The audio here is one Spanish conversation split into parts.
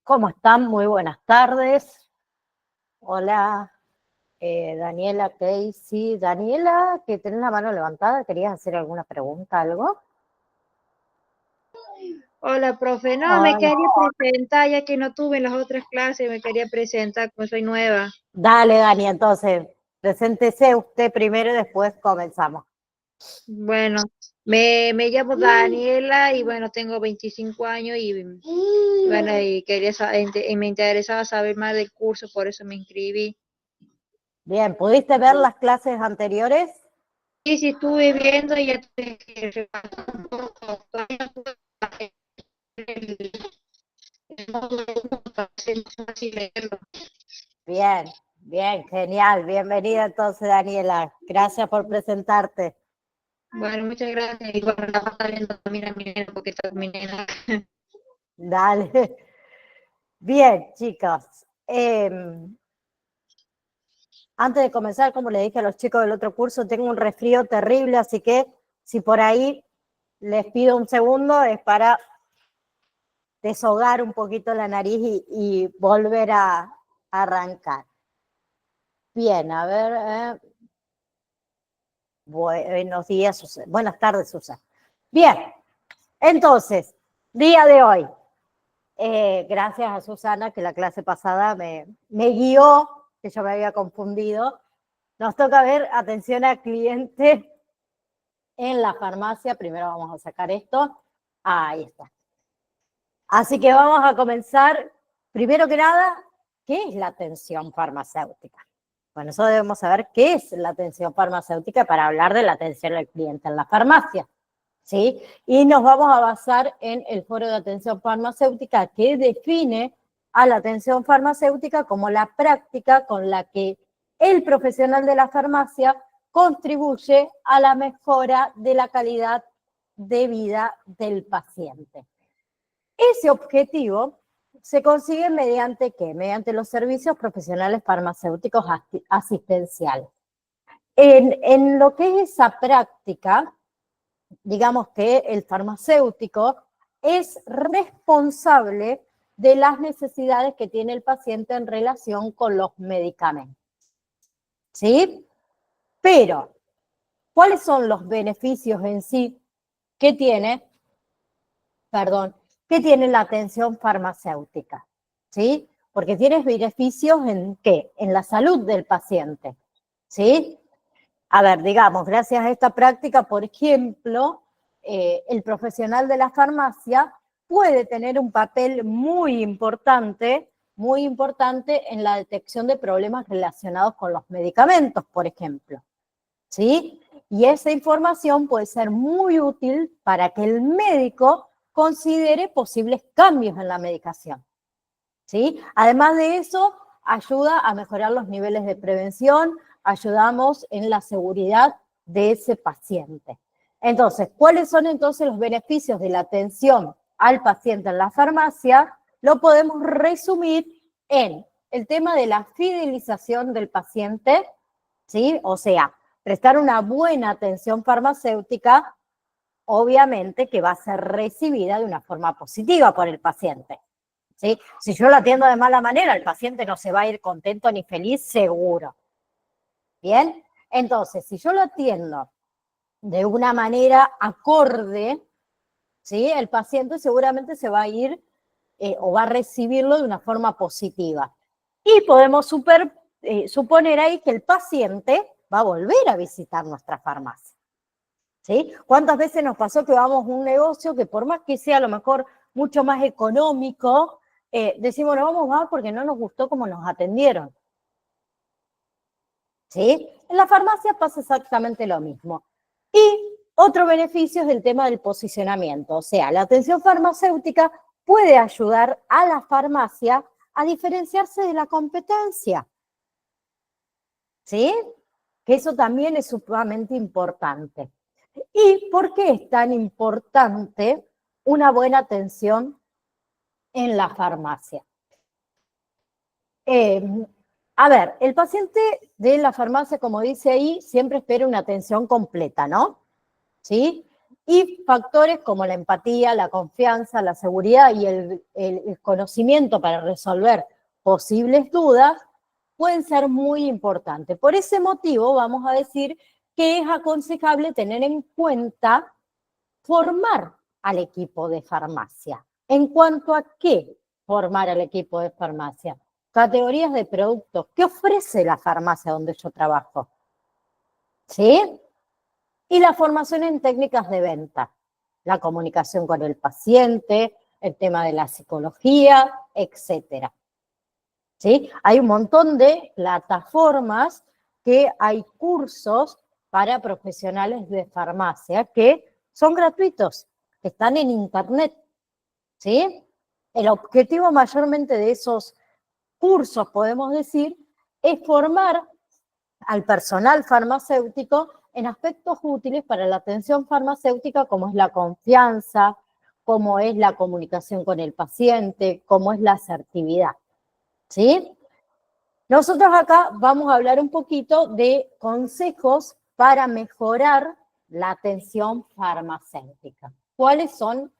¿Cómo están? Muy buenas tardes. Hola, Daniela, Casey. Daniela, que tenés la mano levantada, ¿querías hacer alguna pregunta, algo? Hola, profe. No, me Hola. quería presentar, ya que no tuve las otras clases, me quería presentar, como soy nueva. Dale, Dani, entonces, preséntese usted primero y después comenzamos. Bueno, me llamo Daniela y bueno, tengo 25 años y bueno, y y me interesaba saber más del curso, por eso me inscribí. Bien, ¿pudiste ver las clases anteriores? Y si estuve viendo, ya tuve que repasar un poco, todavía no pude hacer el módulo 1 para hacer más fácil leerlo. Bien, bien, genial. Bienvenida entonces, Daniela. Gracias por presentarte. Bueno, muchas gracias. Y bueno, la está viendo también a mi nena, porque está con mi nena. Dale. Bien, chicos. Antes de comenzar, como le dije a los chicos del otro curso, tengo un resfrío terrible, así que si por ahí les pido un segundo es para deshogar un poquito la nariz y volver a arrancar. Bien, a ver. Buenos días, Susana. Buenas tardes, Susana. Bien, entonces, día de hoy. Gracias a Susana, que la clase pasada me guió, que yo me había confundido. Nos toca ver atención al cliente en la farmacia. Primero vamos a sacar esto. Ahí está. Así que vamos a comenzar. Primero que nada, ¿qué es la atención farmacéutica? Bueno, eso debemos saber qué es la atención farmacéutica para hablar de la atención al cliente en la farmacia. ¿Sí? Y nos vamos a basar en el Foro de Atención Farmacéutica, que define a la atención farmacéutica como la práctica con la que el profesional de la farmacia contribuye a la mejora de la calidad de vida del paciente. Ese objetivo se consigue mediante ¿qué? Mediante los servicios profesionales farmacéuticos asistenciales. En lo que es esa práctica, digamos que el farmacéutico es responsable de las necesidades que tiene el paciente en relación con los medicamentos. ¿Sí? Pero, ¿cuáles son los beneficios en sí que tiene, que tiene la atención farmacéutica? ¿Sí? Porque tienes beneficios en ¿qué? En la salud del paciente. ¿Sí? A ver, digamos, gracias a esta práctica, por ejemplo, el profesional de la farmacia puede tener un papel muy importante en la detección de problemas relacionados con los medicamentos, por ejemplo. ¿Sí? Y esa información puede ser muy útil para que el médico considere posibles cambios en la medicación. ¿Sí? Además de eso, ayuda a mejorar los niveles de prevención, ayudamos en la seguridad de ese paciente. Entonces, ¿cuáles son entonces los beneficios de la atención al paciente en la farmacia? Lo podemos resumir en el tema de la fidelización del paciente, ¿sí? O sea, prestar una buena atención farmacéutica, obviamente que va a ser recibida de una forma positiva por el paciente. ¿Sí? Si yo lo atiendo de mala manera, el paciente no se va a ir contento ni feliz, seguro. ¿Bien? Entonces, si yo lo atiendo de una manera acorde, ¿sí? El paciente seguramente se va a ir o va a recibirlo de una forma positiva. Y podemos suponer ahí que el paciente va a volver a visitar nuestra farmacia. ¿Sí? ¿Cuántas veces nos pasó que vamos a un negocio que por más que sea a lo mejor mucho más económico, decimos no vamos más porque no nos gustó cómo nos atendieron? ¿Sí? En la farmacia pasa exactamente lo mismo. Y otro beneficio es el tema del posicionamiento, o sea, la atención farmacéutica puede ayudar a la farmacia a diferenciarse de la competencia. ¿Sí? Que eso también es sumamente importante. ¿Y por qué es tan importante una buena atención en la farmacia? Eh, a ver, el paciente de la farmacia, como dice ahí, siempre espera una atención completa, ¿no? ¿Sí? Y factores como la empatía, la confianza, la seguridad y el conocimiento para resolver posibles dudas pueden ser muy importantes. Por ese motivo vamos a decir que es aconsejable tener en cuenta formar al equipo de farmacia. ¿En cuanto a qué formar al equipo de farmacia? Categorías de productos. ¿Qué ofrece la farmacia donde yo trabajo? ¿Sí? Y la formación en técnicas de venta, la comunicación con el paciente, el tema de la psicología, etcétera. ¿Sí? Hay un montón de plataformas que hay cursos para profesionales de farmacia que son gratuitos, que están en internet. ¿Sí? El objetivo mayormente de esos cursos, podemos decir, es formar al personal farmacéutico en aspectos útiles para la atención farmacéutica, como es la confianza, como es la comunicación con el paciente, como es la asertividad. ¿Sí? Nosotros acá vamos a hablar un poquito de consejos para mejorar la atención farmacéutica. ¿Cuáles son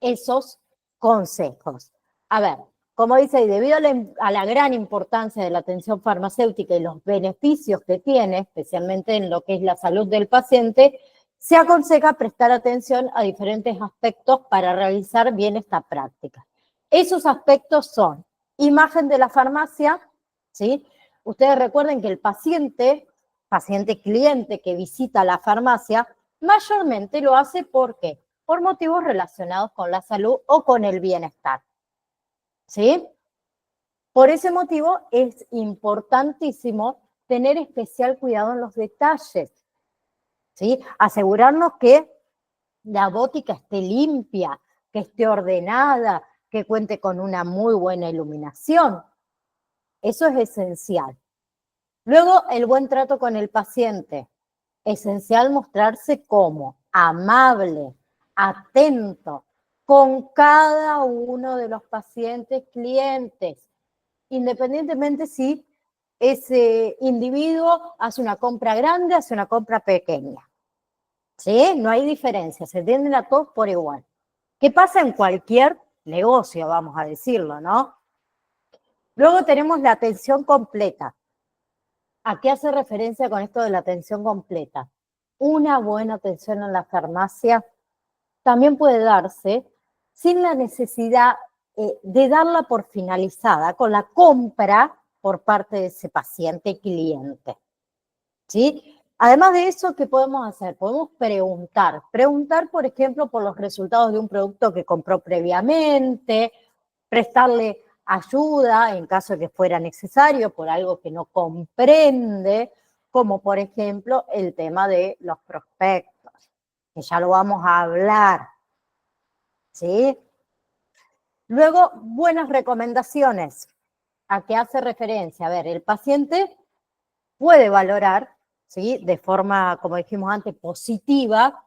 esos consejos? A ver, como dice, y debido a la gran importancia de la atención farmacéutica y los beneficios que tiene, especialmente en lo que es la salud del paciente, se aconseja prestar atención a diferentes aspectos para realizar bien esta práctica. Esos aspectos son imagen de la farmacia, ¿sí? Ustedes recuerden que el paciente cliente que visita la farmacia, mayormente lo hace ¿por qué? Por motivos relacionados con la salud o con el bienestar. ¿Sí? Por ese motivo es importantísimo tener especial cuidado en los detalles. ¿Sí? Asegurarnos que la bótica esté limpia, que esté ordenada, que cuente con una muy buena iluminación. Eso es esencial. Luego, el buen trato con el paciente. Esencial mostrarse como amable, atento, con cada uno de los pacientes clientes, independientemente si ese individuo hace una compra grande, hace una compra pequeña. ¿Sí? No hay diferencia, se atienden a todos por igual. ¿Qué pasa en cualquier negocio, vamos a decirlo, no? Luego tenemos la atención completa. ¿A qué hace referencia con esto de la atención completa? Una buena atención en la farmacia también puede darse sin la necesidad de darla por finalizada con la compra por parte de ese paciente cliente. ¿Sí? Además de eso, ¿qué podemos hacer? Podemos preguntar. Preguntar, por ejemplo, por los resultados de un producto que compró previamente, prestarle ayuda en caso de que fuera necesario por algo que no comprende, como por ejemplo el tema de los prospectos, que ya lo vamos a hablar. ¿Sí? Luego, buenas recomendaciones. ¿A qué hace referencia? A ver, el paciente puede valorar, ¿sí? De forma, como dijimos antes, positiva,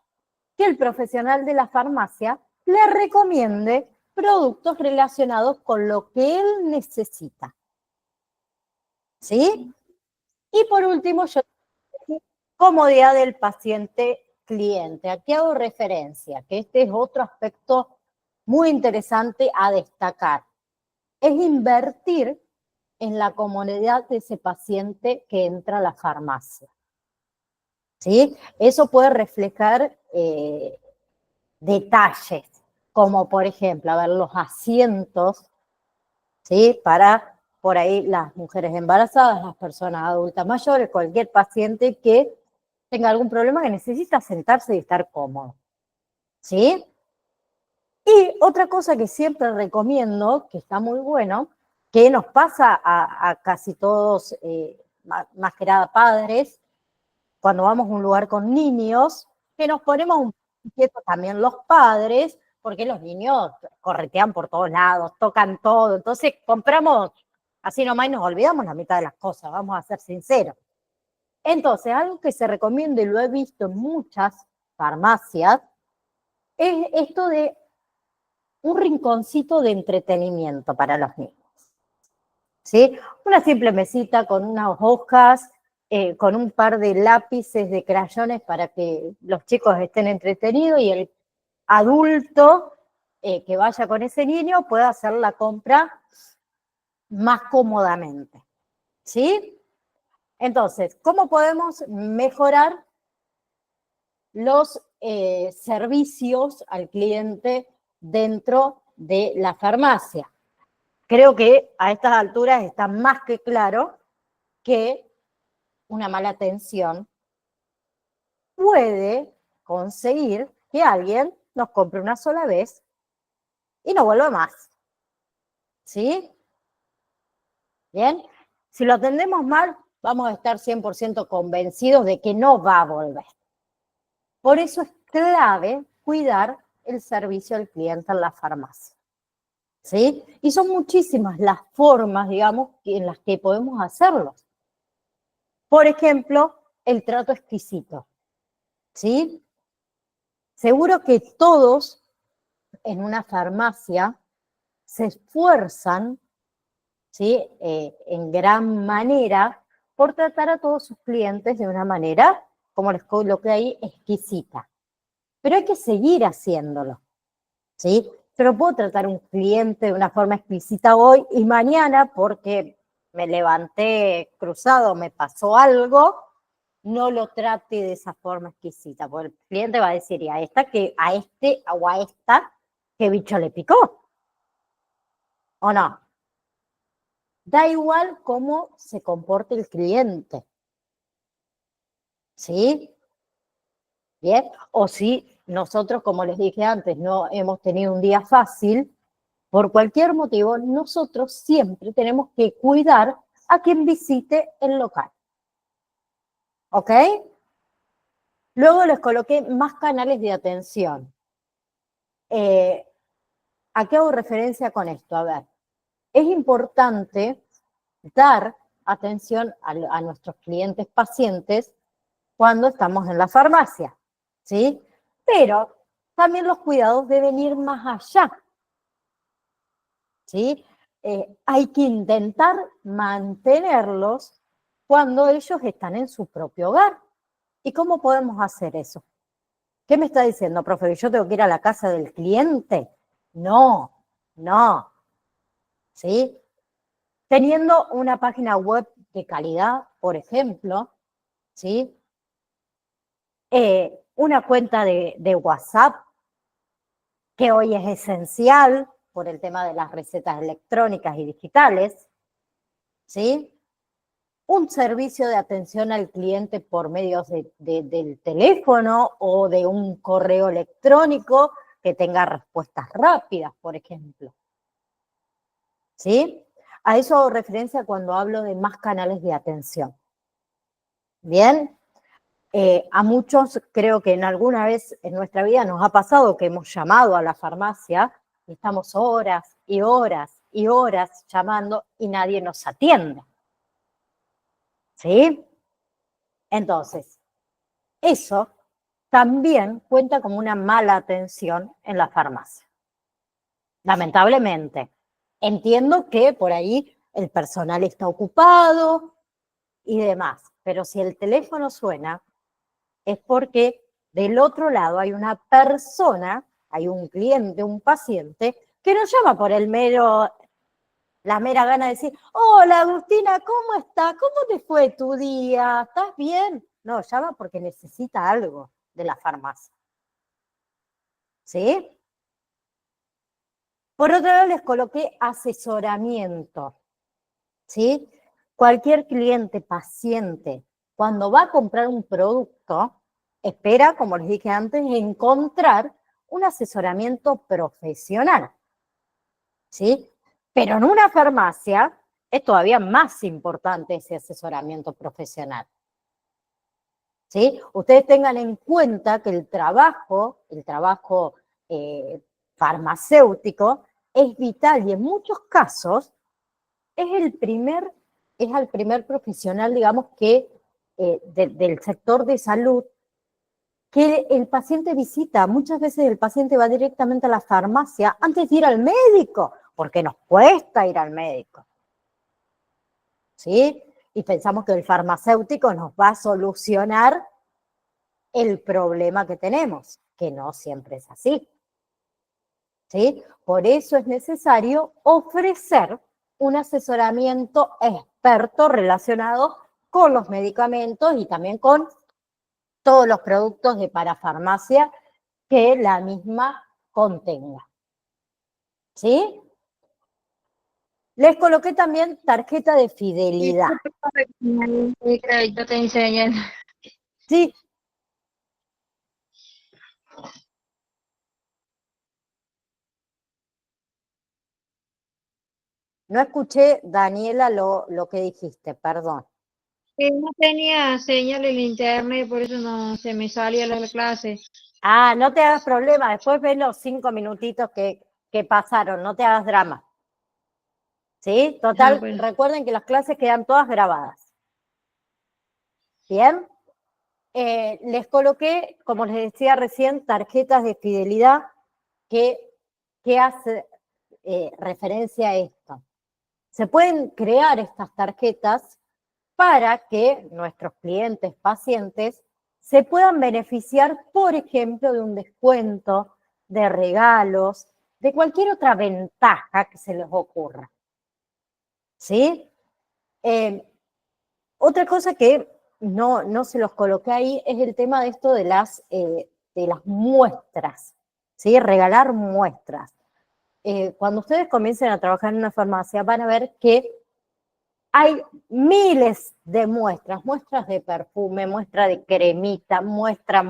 que el profesional de la farmacia le recomiende productos relacionados con lo que él necesita. ¿Sí? Y por último, yo comodidad del paciente cliente. Aquí hago referencia, que este es otro aspecto muy interesante a destacar. Es invertir en la comodidad de ese paciente que entra a la farmacia. ¿Sí? Eso puede reflejar detalles, como por ejemplo, a ver, los asientos, ¿sí? Para por ahí las mujeres embarazadas, las personas adultas mayores, cualquier paciente que tenga algún problema que necesita sentarse y estar cómodo. ¿Sí? Y otra cosa que siempre recomiendo, que está muy bueno, que nos pasa a casi todos, más que nada padres, cuando vamos a un lugar con niños, que nos ponemos un poquito también los padres, porque los niños corretean por todos lados, tocan todo, entonces compramos así nomás y nos olvidamos la mitad de las cosas, vamos a ser sinceros. Entonces, algo que se recomienda y lo he visto en muchas farmacias, es esto de un rinconcito de entretenimiento para los niños. ¿Sí? Una simple mesita con unas hojas, con un par de lápices, de crayones para que los chicos estén entretenidos y el adulto que vaya con ese niño pueda hacer la compra más cómodamente, ¿sí? Entonces, ¿cómo podemos mejorar los servicios al cliente dentro de la farmacia? Creo que a estas alturas está más que claro que una mala atención puede conseguir que alguien nos compre una sola vez y no vuelva más. ¿Sí? Bien. Si lo atendemos mal, vamos a estar 100% convencidos de que no va a volver. Por eso es clave cuidar el servicio al cliente en la farmacia. ¿Sí? Y son muchísimas las formas, digamos, en las que podemos hacerlo. Por ejemplo, el trato exquisito. ¿Sí? Seguro que todos en una farmacia se esfuerzan, ¿sí? En gran manera por tratar a todos sus clientes de una manera, como les coloqué ahí, exquisita. Pero hay que seguir haciéndolo, ¿sí? Yo no puedo tratar a un cliente de una forma exquisita hoy y mañana porque me levanté cruzado, me pasó algo, no lo trate de esa forma exquisita, porque el cliente va a decir, y a este o a esta, ¿qué bicho le picó? ¿O no? Da igual cómo se comporte el cliente, ¿sí? Bien, o si nosotros, como les dije antes, no hemos tenido un día fácil, por cualquier motivo, nosotros siempre tenemos que cuidar a quien visite el local. ¿Ok? Luego les coloqué más canales de atención. ¿A qué hago referencia con esto? A ver, es importante dar atención a nuestros clientes pacientes cuando estamos en la farmacia, ¿sí? Pero también los cuidados deben ir más allá, ¿sí? Hay que intentar mantenerlos cuando ellos están en su propio hogar. ¿Y cómo podemos hacer eso? ¿Qué me está diciendo, profe? ¿Que yo tengo que ir a la casa del cliente? No, no, ¿sí? Teniendo una página web de calidad, por ejemplo, ¿sí? Una cuenta de WhatsApp, que hoy es esencial por el tema de las recetas electrónicas y digitales, ¿sí? Un servicio de atención al cliente por medio del teléfono o de un correo electrónico que tenga respuestas rápidas, por ejemplo. ¿Sí? A eso hago referencia cuando hablo de más canales de atención. ¿Bien? A muchos creo que en alguna vez en nuestra vida nos ha pasado que hemos llamado a la farmacia y estamos horas y horas y horas llamando y nadie nos atiende. ¿Sí? Entonces, eso también cuenta como una mala atención en la farmacia. Lamentablemente. Entiendo que por ahí el personal está ocupado y demás, pero si el teléfono suena es porque del otro lado hay una persona, hay un cliente, un paciente, que no llama por la mera gana de decir, hola Agustina, ¿cómo estás? ¿Cómo te fue tu día? ¿Estás bien? No, llama porque necesita algo de la farmacia. ¿Sí? Por otro lado, les coloqué asesoramiento. ¿Sí? Cualquier cliente, paciente, cuando va a comprar un producto, espera, como les dije antes, encontrar un asesoramiento profesional. ¿Sí? Pero en una farmacia es todavía más importante ese asesoramiento profesional. ¿Sí? Ustedes tengan en cuenta que el trabajo farmacéutico es vital y en muchos casos es al primer profesional, digamos, que del sector de salud que el paciente visita. Muchas veces el paciente va directamente a la farmacia antes de ir al médico, porque nos cuesta ir al médico. ¿Sí? y pensamos que el farmacéutico nos va a solucionar el problema que tenemos, que no siempre es así. ¿Sí? Por eso es necesario ofrecer un asesoramiento experto relacionado con los medicamentos y también con todos los productos de parafarmacia que la misma contenga. ¿Sí? Les coloqué también tarjeta de Y fidelidad. yo te enseñan. ¿Sí? No escuché, Daniela, lo que dijiste, perdón. No tenía señal en internet, por eso no se me salía la clase. Ah, no te hagas problema, después ven los 5 minutitos que pasaron, no te hagas drama. ¿Sí? Total, Bueno. recuerden que las clases quedan todas grabadas. ¿Bien? Les coloqué, como les decía recién, tarjetas de fidelidad que hace referencia a esto. Se pueden crear estas tarjetas para que nuestros clientes, pacientes, se puedan beneficiar, por ejemplo, de un descuento, de regalos, de cualquier otra ventaja que se les ocurra. ¿Sí? Otra cosa que no se los coloqué ahí es el tema de esto de las muestras, ¿sí? Regalar muestras. Cuando ustedes comiencen a trabajar en una farmacia van a ver que hay miles de muestras, muestras de perfume, muestra de cremita, muestra,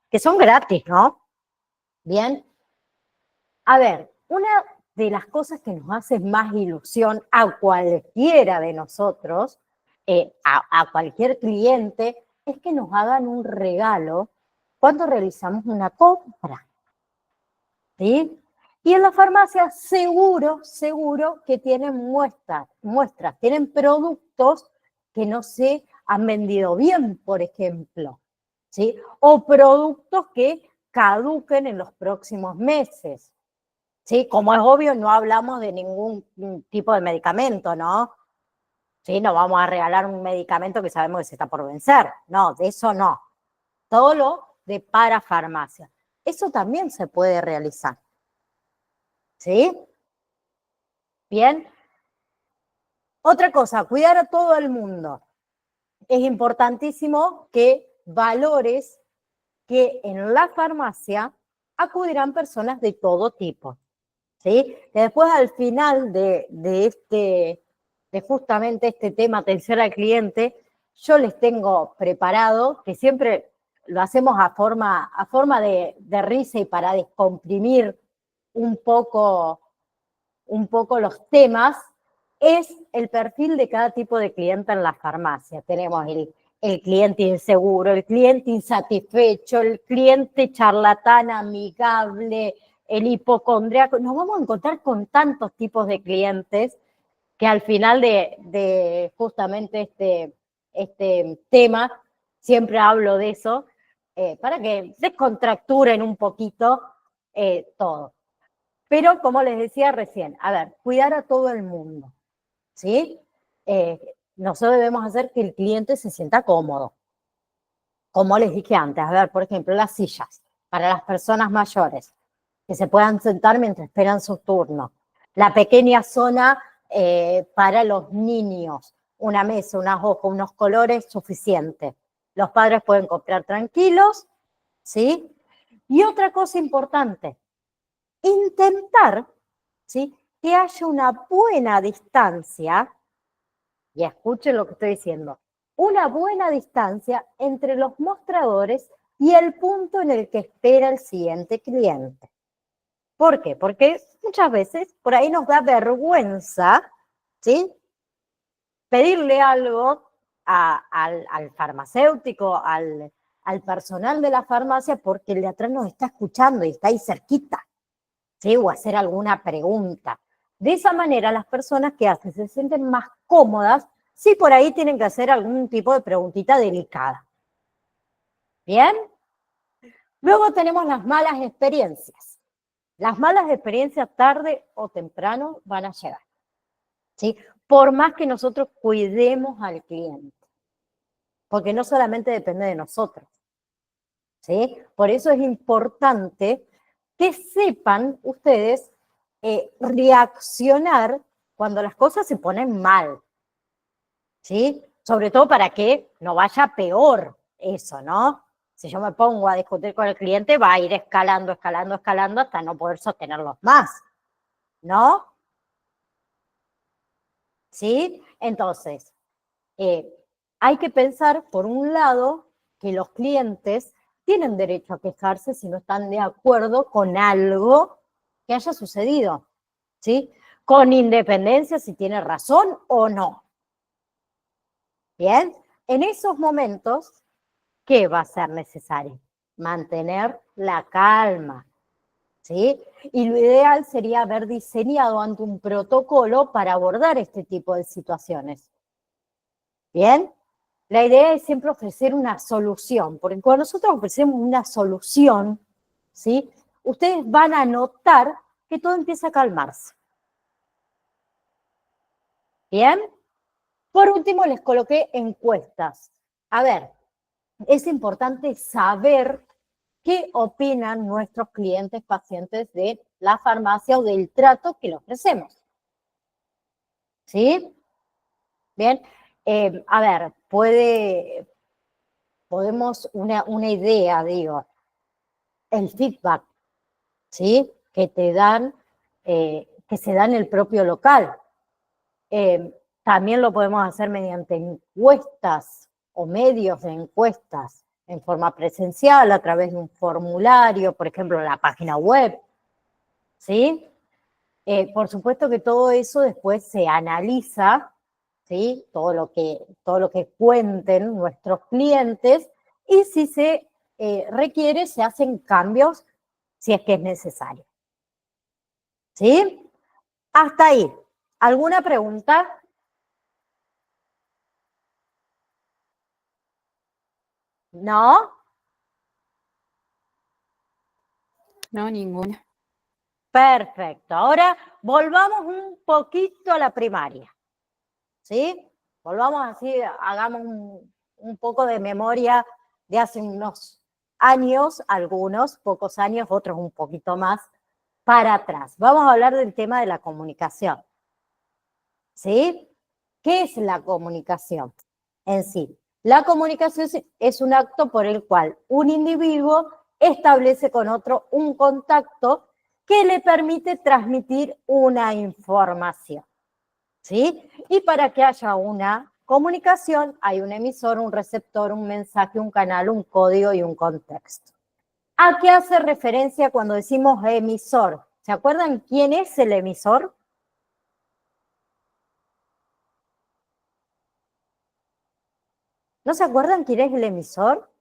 que son gratis, ¿no? Bien. A ver, una de las cosas que nos hace más ilusión a cualquiera de nosotros, a cualquier cliente, es que nos hagan un regalo cuando realizamos una compra. ¿Sí? Y en la farmacia seguro que tienen muestras, tienen productos que no se han vendido bien, por ejemplo, ¿sí? O productos que caduquen en los próximos meses, ¿sí? Como es obvio, no hablamos de ningún tipo de medicamento, ¿no? ¿Sí? No vamos a regalar un medicamento que sabemos que se está por vencer, no, de eso no. Todo lo de parafarmacia. Eso también se puede realizar. ¿Sí? Bien. Otra cosa, cuidar a todo el mundo. Es importantísimo que valores que en la farmacia acudirán personas de todo tipo. ¿Sí? Que después al final de justamente este tema atención al cliente, yo les tengo preparado, que siempre lo hacemos a forma de risa y para descomprimir un poco los temas, es el perfil de cada tipo de cliente en la farmacia. Tenemos el cliente inseguro, el cliente insatisfecho, el cliente charlatán amigable, el hipocondríaco. Nos vamos a encontrar con tantos tipos de clientes que al final de justamente este tema, siempre hablo de eso, para que descontracturen un poquito todo. Pero, como les decía recién, a ver, cuidar a todo el mundo, ¿sí? Nosotros debemos hacer que el cliente se sienta cómodo. Como les dije antes, a ver, por ejemplo, las sillas para las personas mayores, que se puedan sentar mientras esperan su turno. La pequeña zona para los niños, una mesa, unas hojas, unos colores suficientes. Los padres pueden comprar tranquilos, ¿sí? Y otra cosa importante, intentar, ¿sí?, que haya una buena distancia, y escuchen lo que estoy diciendo, una buena distancia entre los mostradores y el punto en el que espera el siguiente cliente. ¿Por qué? Porque muchas veces por ahí nos da vergüenza, ¿sí?, pedirle algo al farmacéutico, al personal de la farmacia, porque el de atrás nos está escuchando y está ahí cerquita. ¿Sí? O hacer alguna pregunta. De esa manera las personas que hacen se sienten más cómodas si por ahí tienen que hacer algún tipo de preguntita delicada. ¿Bien? Luego tenemos las malas experiencias. Las malas experiencias tarde o temprano van a llegar. ¿Sí? por más que nosotros cuidemos al cliente, porque no solamente depende de nosotros, ¿sí? Por eso es importante que sepan ustedes reaccionar cuando las cosas se ponen mal, ¿sí? Sobre todo para que no vaya peor eso, ¿no? Si yo me pongo a discutir con el cliente, va a ir escalando, escalando, escalando hasta no poder sostenerlos más, ¿no? ¿Sí? Entonces, hay que pensar, por un lado, que los clientes tienen derecho a quejarse si no están de acuerdo con algo que haya sucedido, ¿sí? Con independencia si tiene razón o no. Bien, en esos momentos, ¿qué va a ser necesario? Mantener la calma, ¿sí? Y lo ideal sería haber diseñado ante un protocolo para abordar este tipo de situaciones. ¿Bien? La idea es siempre ofrecer una solución, porque cuando nosotros ofrecemos una solución, ¿sí? Ustedes van a notar que todo empieza a calmarse. ¿Bien? Por último, les coloqué encuestas. A ver, es importante saber qué opinan nuestros clientes, pacientes de la farmacia o del trato que le ofrecemos. ¿Sí? Bien. A ver, podemos, una idea, digo, el feedback, ¿sí? Que te dan, que se da en el propio local. También lo podemos hacer mediante encuestas o medios de encuestas en forma presencial, a través de un formulario, por ejemplo, en la página web, ¿sí? Por supuesto que todo eso después se analiza, ¿sí? Todo lo que cuenten nuestros clientes, y si se requiere, se hacen cambios si es que es necesario. ¿Sí? Hasta ahí. ¿Alguna pregunta? ¿No? No, ninguna. Perfecto. Ahora volvamos un poquito a la primaria. ¿Sí? Volvamos así, hagamos un poco de memoria de hace unos años, algunos, pocos años, otros un poquito más, para atrás. Vamos a hablar del tema de la comunicación. ¿Sí? ¿Qué es la comunicación en sí? La comunicación es un acto por el cual un individuo establece con otro un contacto que le permite transmitir una información. ¿Sí? Y para que haya una comunicación, hay un emisor, un receptor, un mensaje, un canal, un código y un contexto. ¿A qué hace referencia cuando decimos emisor? ¿Se acuerdan quién es el emisor? ¿No se acuerdan quién es el emisor?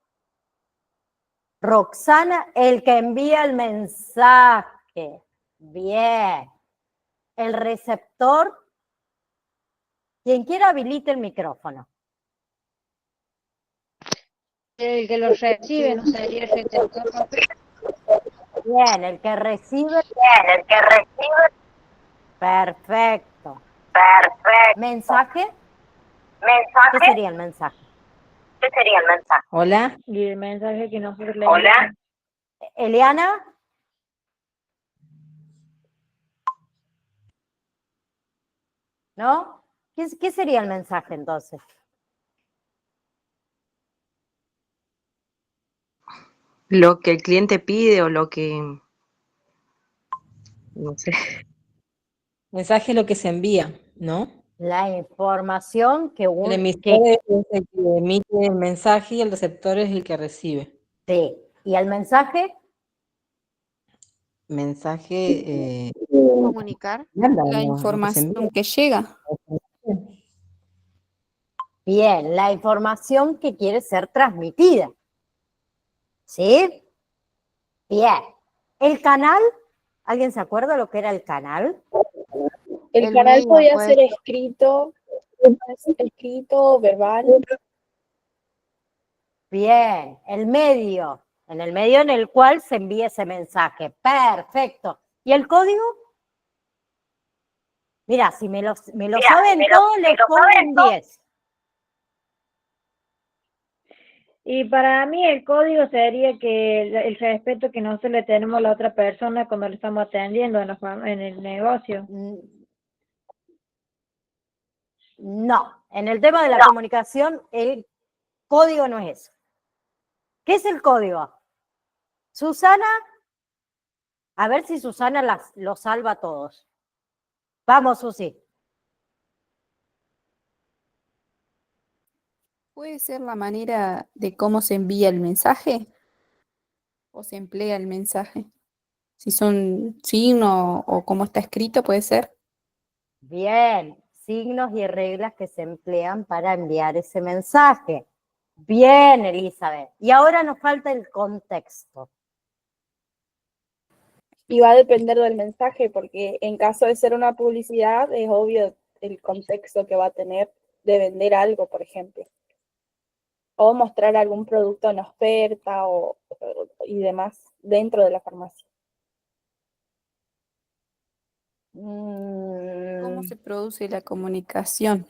Roxana, el que envía el mensaje. Bien. El receptor, quien quiera habilite el micrófono. El que los recibe no sería el receptor. Bien, el que recibe. Bien, el que recibe. Perfecto. Perfecto. ¿Mensaje? ¿Qué Mensaje. sería el mensaje? ¿Qué sería el mensaje? Hola. Y el mensaje que nosotros le enviamos. Hola. Eliana. ¿No? ¿Qué sería el mensaje entonces? Lo que el cliente pide o lo que, no sé. Mensaje es lo que se envía, ¿no? La información que El emisor que, es el que emite el mensaje y el receptor es el que recibe. sí. ¿Y el mensaje? Mensaje, Comunicar manda, la lo que se envía. información que llega. Bien, la información que quiere ser transmitida. ¿Sí? Bien. ¿El canal? ¿Alguien se acuerda lo que era el canal? El El canal medio, podía pues. ser escrito, verbal. Bien, el medio. En el medio en el cual se envía ese mensaje. Perfecto. ¿Y el código? Mira, si me lo saben todos, les pongo un 10. Y para mí el código sería que el respeto que nosotros le tenemos a la otra persona cuando le estamos atendiendo en el negocio. No, en el tema de la comunicación, el código no es eso. ¿Qué es el código? Susana, a ver si Susana lo salva a todos. Vamos, Susi. ¿Puede ser la manera de cómo se envía el mensaje o se emplea el mensaje? Si son signos o cómo está escrito, puede ser. Bien, signos y reglas que se emplean para enviar ese mensaje. Bien, Elizabeth. Y ahora nos falta el contexto. Y va a depender del mensaje, porque en caso de ser una publicidad, es obvio el contexto que va a tener de vender algo, por ejemplo. O mostrar algún producto en oferta y demás dentro de la farmacia. ¿Cómo se produce la comunicación?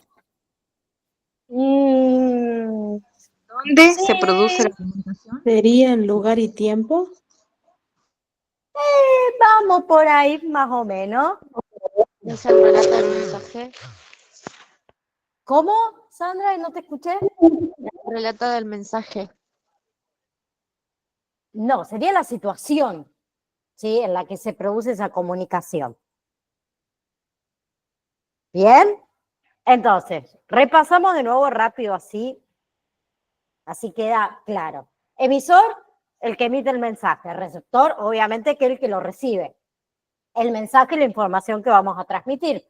¿Dónde se produce la comunicación? ¿Sería en lugar y tiempo? Vamos por ahí, más o menos. ¿Es el relato del mensaje? ¿Cómo, Sandra? ¿No te escuché? El relato del mensaje. No, sería la situación, ¿sí? En la que se produce esa comunicación. ¿Bien? Entonces, repasamos de nuevo rápido así queda claro. Emisor, el que emite el mensaje. Receptor, obviamente, que es el que lo recibe. El mensaje y la información que vamos a transmitir.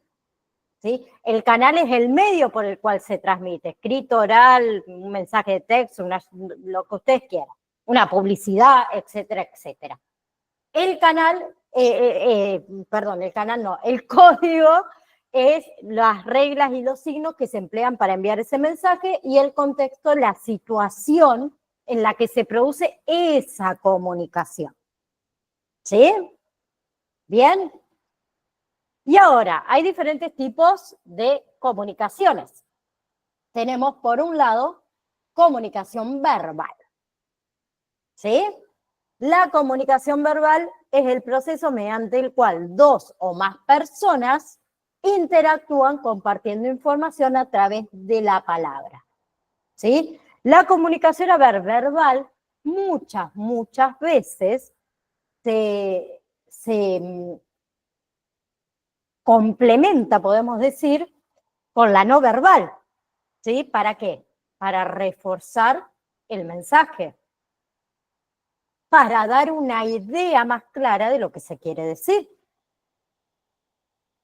¿Sí? El canal es el medio por el cual se transmite, escrito, oral, un mensaje de texto, lo que ustedes quieran, una publicidad, etcétera, etcétera. El canal, perdón, el canal no, el código es las reglas y los signos que se emplean para enviar ese mensaje y el contexto, la situación en la que se produce esa comunicación. ¿Sí? ¿Bien? Y ahora, hay diferentes tipos de comunicaciones. Tenemos, por un lado, comunicación verbal. ¿Sí? La comunicación verbal es el proceso mediante el cual dos o más personas interactúan compartiendo información a través de la palabra. ¿Sí? La comunicación verbal muchas veces se complementa, podemos decir, con la no verbal. ¿Sí? ¿Para qué? Para reforzar el mensaje, para dar una idea más clara de lo que se quiere decir.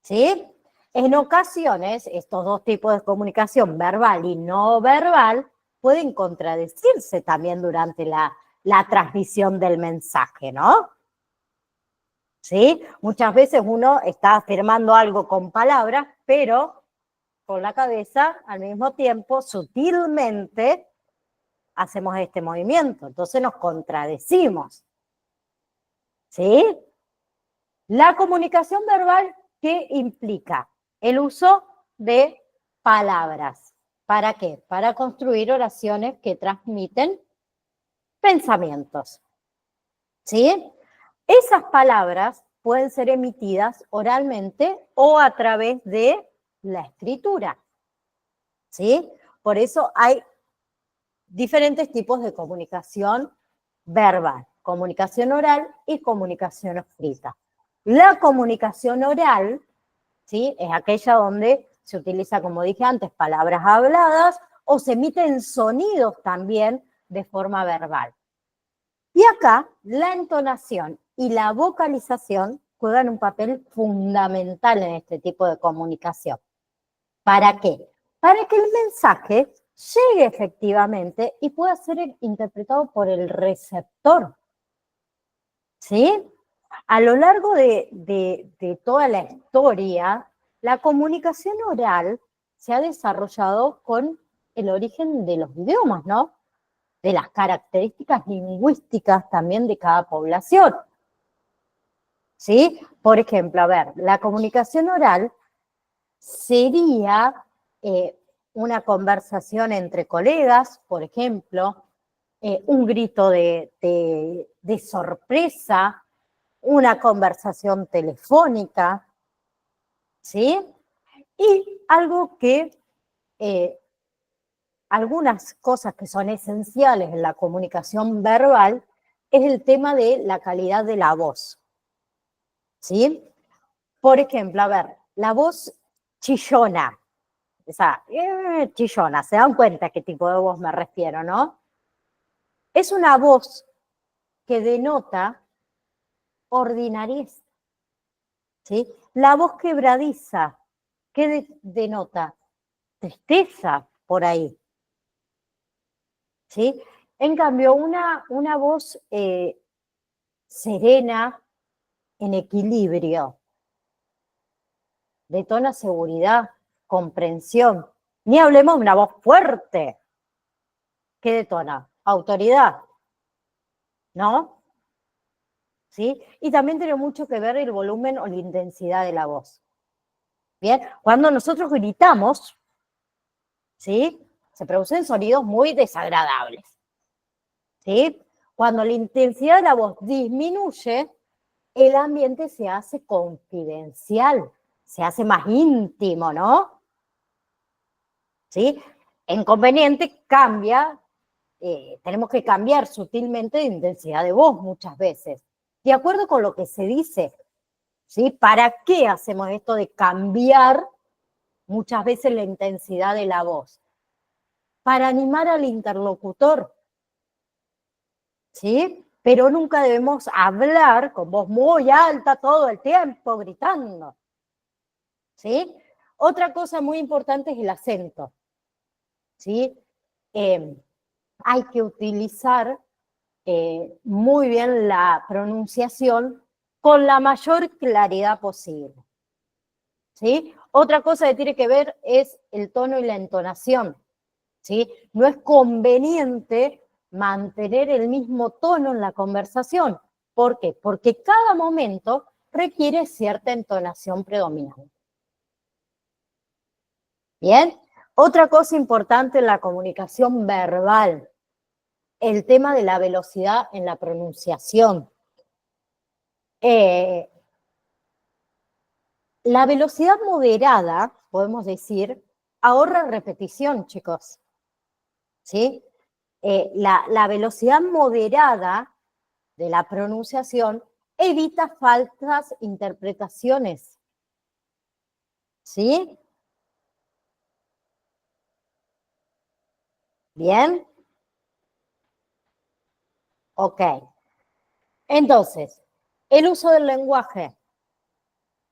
¿Sí? En ocasiones, estos dos tipos de comunicación, verbal y no verbal, pueden contradecirse también durante la transmisión del mensaje, ¿no? ¿Sí? Muchas veces uno está afirmando algo con palabras, pero con la cabeza, al mismo tiempo, sutilmente, hacemos este movimiento. Entonces nos contradecimos. ¿Sí? La comunicación verbal, ¿qué implica? El uso de palabras. ¿Para qué? Para construir oraciones que transmiten pensamientos. ¿Sí? Esas palabras pueden ser emitidas oralmente o a través de la escritura. ¿Sí? Por eso hay diferentes tipos de comunicación verbal, comunicación oral y comunicación escrita. La comunicación oral, ¿sí? Es aquella donde se utiliza, como dije antes, palabras habladas o se emiten sonidos también de forma verbal. Y acá la entonación y la vocalización juegan un papel fundamental en este tipo de comunicación. ¿Para qué? Para que el mensaje llegue efectivamente y pueda ser interpretado por el receptor. ¿Sí? A lo largo de toda la historia, la comunicación oral se ha desarrollado con el origen de los idiomas, ¿no? De las características lingüísticas también de cada población. ¿Sí? Por ejemplo, a ver, la comunicación oral sería una conversación entre colegas, por ejemplo, un grito de sorpresa, una conversación telefónica, ¿sí? Y algo que, algunas cosas que son esenciales en la comunicación verbal es el tema de la calidad de la voz, ¿sí? Por ejemplo, a ver, la voz chillona, esa chillona, ¿se dan cuenta a qué tipo de voz me refiero, no? Es una voz que denota ordinariez, ¿sí? La voz quebradiza, ¿qué denota? Tristeza por ahí, ¿sí? En cambio, una voz serena, en equilibrio, detona seguridad, comprensión. Ni hablemos de una voz fuerte. ¿Qué detona? Autoridad, ¿no? ¿Sí? Y también tiene mucho que ver el volumen o la intensidad de la voz. Bien, cuando nosotros gritamos, ¿sí? Se producen sonidos muy desagradables, ¿sí? Cuando la intensidad de la voz disminuye, el ambiente se hace confidencial, se hace más íntimo, ¿no? ¿Sí? Inconveniente cambia, tenemos que cambiar sutilmente de intensidad de voz muchas veces, de acuerdo con lo que se dice, ¿sí? ¿Para qué hacemos esto de cambiar muchas veces la intensidad de la voz? Para animar al interlocutor, ¿sí? Pero nunca debemos hablar con voz muy alta todo el tiempo, gritando, ¿sí? Otra cosa muy importante es el acento, ¿sí? Hay que utilizar muy bien la pronunciación con la mayor claridad posible, ¿sí? Otra cosa que tiene que ver es el tono y la entonación, ¿sí? No es conveniente mantener el mismo tono en la conversación. ¿Por qué? Porque cada momento requiere cierta entonación predominante. ¿Bien? Otra cosa importante en la comunicación verbal, el tema de la velocidad en la pronunciación. La velocidad moderada, podemos decir, ahorra repetición, chicos, ¿sí? La velocidad moderada de la pronunciación evita falsas interpretaciones, ¿sí? ¿Bien? Ok. Entonces, el uso del lenguaje.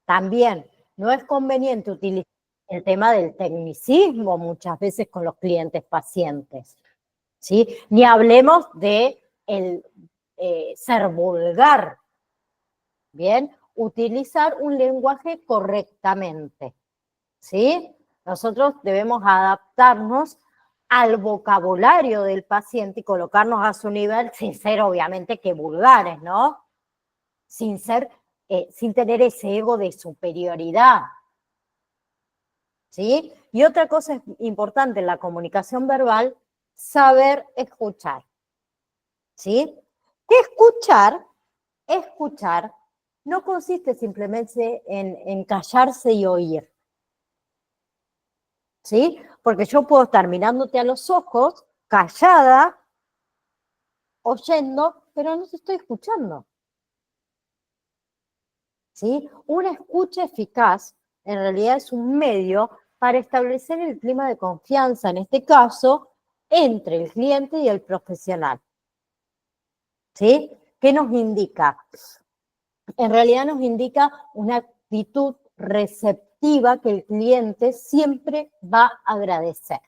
También no es conveniente utilizar el tema del tecnicismo muchas veces con los clientes pacientes, ¿sí? Ni hablemos de ser vulgar, ¿bien? Utilizar un lenguaje correctamente, ¿sí? Nosotros debemos adaptarnos al vocabulario del paciente y colocarnos a su nivel sin ser obviamente que vulgares, ¿no? Sin tener ese ego de superioridad, ¿sí? Y otra cosa importante en la comunicación verbal, saber escuchar, ¿sí? Escuchar no consiste simplemente en callarse y oír, ¿sí? Porque yo puedo estar mirándote a los ojos, callada, oyendo, pero no te estoy escuchando, ¿sí? Una escucha eficaz en realidad es un medio para establecer el clima de confianza, en este caso, entre el cliente y el profesional, ¿sí? ¿Qué nos indica? En realidad nos indica una actitud receptiva que el cliente siempre va a agradecer,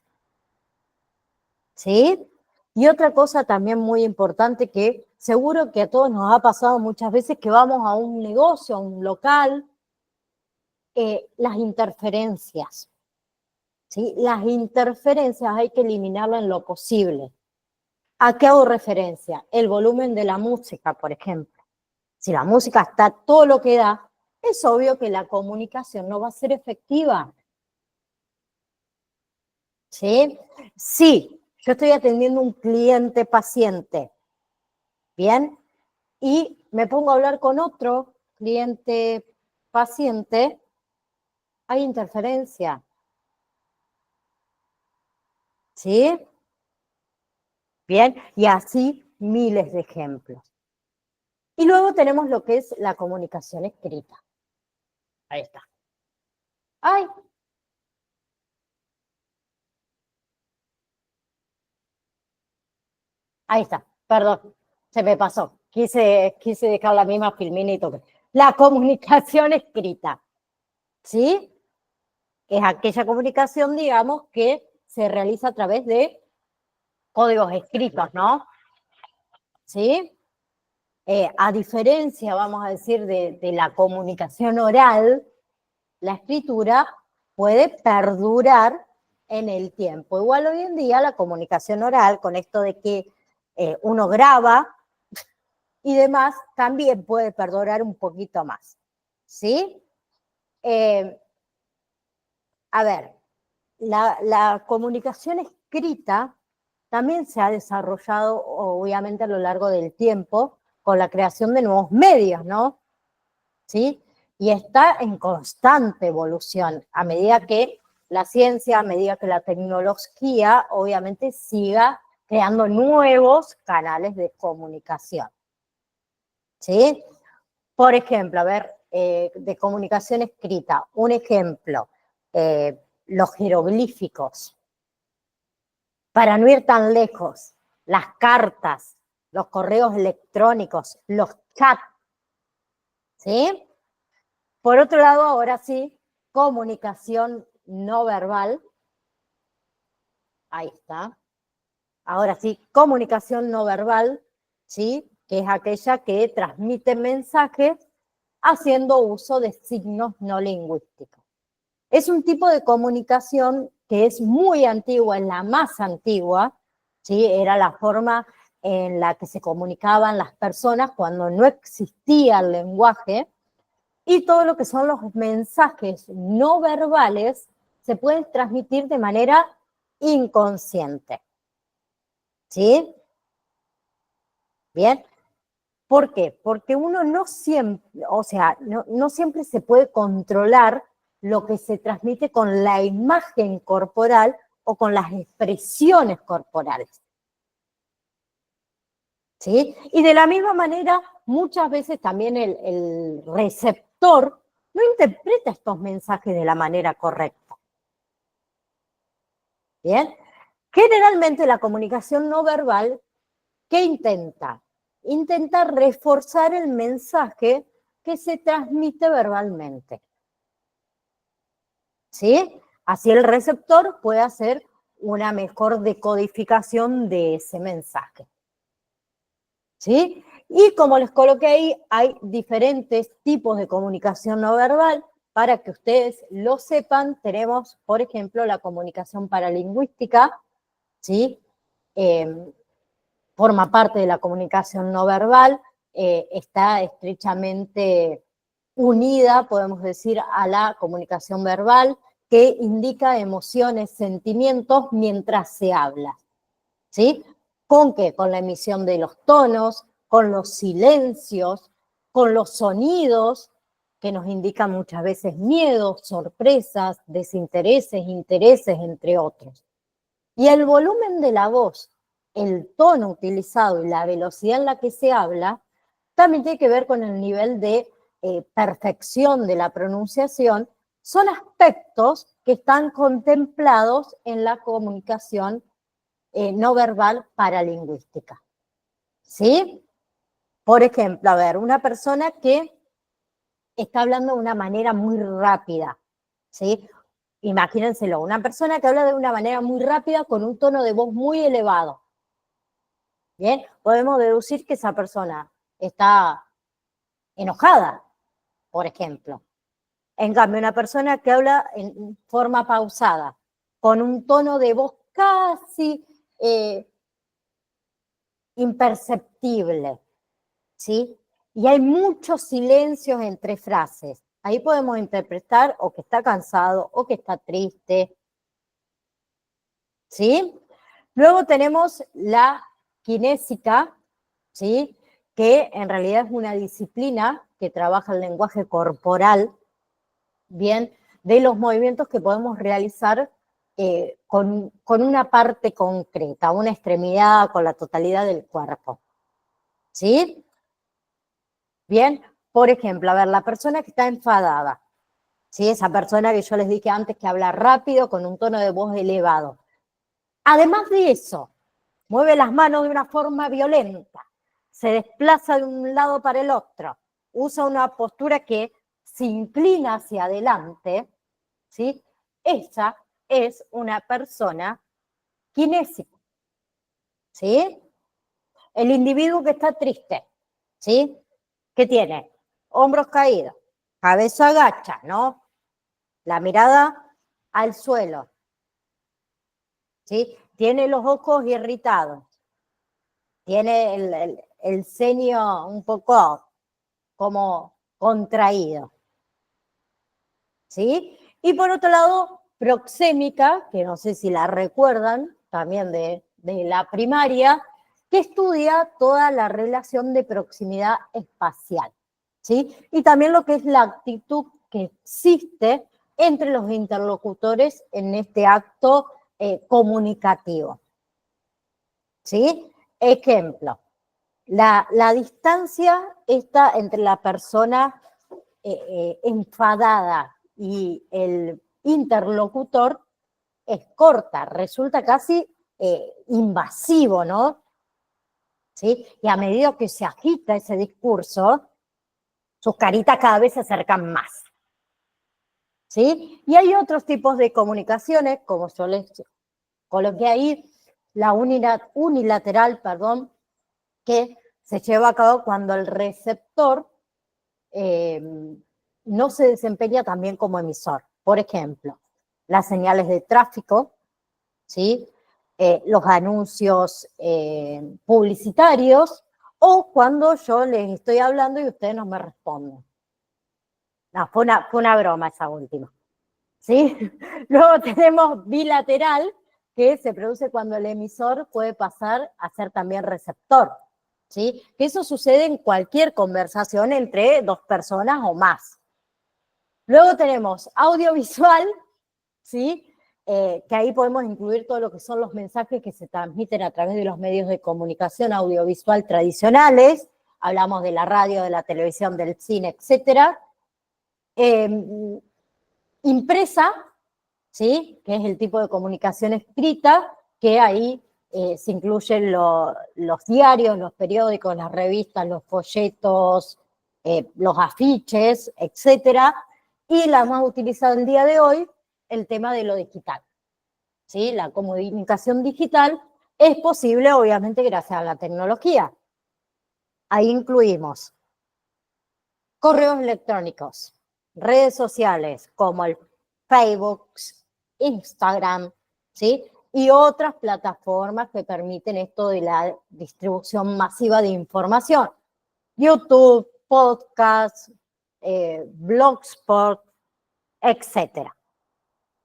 ¿sí? Y otra cosa también muy importante que seguro que a todos nos ha pasado muchas veces que vamos a un negocio, a un local, las interferencias, ¿sí? Las interferencias hay que eliminarlas en lo posible. ¿A qué hago referencia? El volumen de la música, por ejemplo. Si la música está todo lo que da, es obvio que la comunicación no va a ser efectiva. ¿Sí? Sí, yo estoy atendiendo un cliente paciente, ¿bien? Y me pongo a hablar con otro cliente paciente, hay interferencia, ¿sí? Bien, y así miles de ejemplos. Y luego tenemos lo que es la comunicación escrita. Ahí está. ¡Ay! Ahí está, perdón, se me pasó. Quise dejar la misma filmina y toque. La comunicación escrita, ¿sí? Es aquella comunicación, digamos, que se realiza a través de códigos escritos, ¿no? ¿Sí? A diferencia, vamos a decir, de la comunicación oral, la escritura puede perdurar en el tiempo. Igual hoy en día la comunicación oral, con esto de que uno graba y demás, también puede perdurar un poquito más. ¿Sí? A ver, la comunicación escrita también se ha desarrollado, obviamente, a lo largo del tiempo con la creación de nuevos medios, ¿no? ¿Sí? Y está en constante evolución a medida que la ciencia, a medida que la tecnología, obviamente, siga creando nuevos canales de comunicación. ¿Sí? Por ejemplo, a ver, de comunicación escrita, un ejemplo, los jeroglíficos. Para no ir tan lejos, las cartas, los correos electrónicos, los chats, ¿sí? Por otro lado, ahora sí, comunicación no verbal. Ahí está. Ahora sí, comunicación no verbal, ¿sí? Que es aquella que transmite mensajes haciendo uso de signos no lingüísticos. Es un tipo de comunicación que es muy antigua, es la más antigua, ¿sí? Era la forma en la que se comunicaban las personas cuando no existía el lenguaje, y todo lo que son los mensajes no verbales se pueden transmitir de manera inconsciente. ¿Sí? Bien. ¿Por qué? Porque uno no siempre, o sea, no siempre se puede controlar lo que se transmite con la imagen corporal o con las expresiones corporales. ¿Sí? Y de la misma manera, muchas veces también el receptor no interpreta estos mensajes de la manera correcta. ¿Bien? Generalmente la comunicación no verbal, ¿qué intenta? Intenta reforzar el mensaje que se transmite verbalmente. ¿Sí? Así el receptor puede hacer una mejor decodificación de ese mensaje. ¿Sí? Y como les coloqué ahí, hay diferentes tipos de comunicación no verbal. Para que ustedes lo sepan, tenemos, por ejemplo, la comunicación paralingüística, ¿sí? Forma parte de la comunicación no verbal, está estrechamente unida, podemos decir, a la comunicación verbal, que indica emociones, sentimientos mientras se habla. ¿Sí? ¿Con qué? Con la emisión de los tonos, con los silencios, con los sonidos, que nos indican muchas veces miedos, sorpresas, desintereses, intereses, entre otros. Y el volumen de la voz, el tono utilizado y la velocidad en la que se habla, también tiene que ver con el nivel de perfección de la pronunciación. Son aspectos que están contemplados en la comunicación no verbal paralingüística. ¿Sí? Por ejemplo, a ver, una persona que está hablando de una manera muy rápida, ¿sí? Imagínenselo, una persona que habla de una manera muy rápida con un tono de voz muy elevado. Bien, podemos deducir que esa persona está enojada, por ejemplo. En cambio, una persona que habla en forma pausada, con un tono de voz casi imperceptible, ¿sí? Y hay muchos silencios entre frases. Ahí podemos interpretar o que está cansado, o que está triste, ¿sí? Luego tenemos la kinésica, ¿sí? Que en realidad es una disciplina que trabaja el lenguaje corporal, bien, de los movimientos que podemos realizar con una parte concreta, una extremidad, con la totalidad del cuerpo, ¿sí? Bien, por ejemplo, a ver, la persona que está enfadada, ¿sí? Esa persona que yo les dije antes que habla rápido con un tono de voz elevado. Además de eso, mueve las manos de una forma violenta, se desplaza de un lado para el otro, usa una postura que se inclina hacia adelante, ¿sí? Esa es una persona kinésica, ¿sí? El individuo que está triste, ¿sí? ¿Qué tiene? Hombros caídos, cabeza agacha, ¿no? La mirada al suelo, ¿sí? Tiene los ojos irritados, tiene el ceño un poco como contraído, ¿sí? Y por otro lado, proxémica, que no sé si la recuerdan, también de la primaria, que estudia toda la relación de proximidad espacial, ¿sí? Y también lo que es la actitud que existe entre los interlocutores en este acto comunicativo, ¿sí? Ejemplo, la distancia está entre la persona enfadada y el interlocutor es corta, resulta casi invasivo, ¿no? ¿Sí? Y a medida que se agita ese discurso, sus caritas cada vez se acercan más, ¿sí? Y hay otros tipos de comunicaciones, como yo les coloqué ahí, la unilateral, perdón, que se lleva a cabo cuando el receptor no se desempeña también como emisor. Por ejemplo, las señales de tráfico, ¿sí? Los anuncios publicitarios, o cuando yo les estoy hablando y ustedes no me responden. No, fue una broma esa última, ¿sí? Luego tenemos bilateral, que se produce cuando el emisor puede pasar a ser también receptor, ¿sí? Que eso sucede en cualquier conversación entre dos personas o más. Luego tenemos audiovisual, ¿sí? Que ahí podemos incluir todo lo que son los mensajes que se transmiten a través de los medios de comunicación audiovisual tradicionales, hablamos de la radio, de la televisión, del cine, etcétera. Impresa, ¿sí? Que es el tipo de comunicación escrita, que ahí se incluyen los diarios, los periódicos, las revistas, los folletos, los afiches, etcétera. Y la más utilizada el día de hoy, el tema de lo digital, ¿sí? La comunicación digital es posible, obviamente, gracias a la tecnología. Ahí incluimos correos electrónicos, redes sociales como el Facebook, Instagram, ¿sí? Y otras plataformas que permiten esto de la distribución masiva de información. YouTube, podcast, Blogspot, etcétera.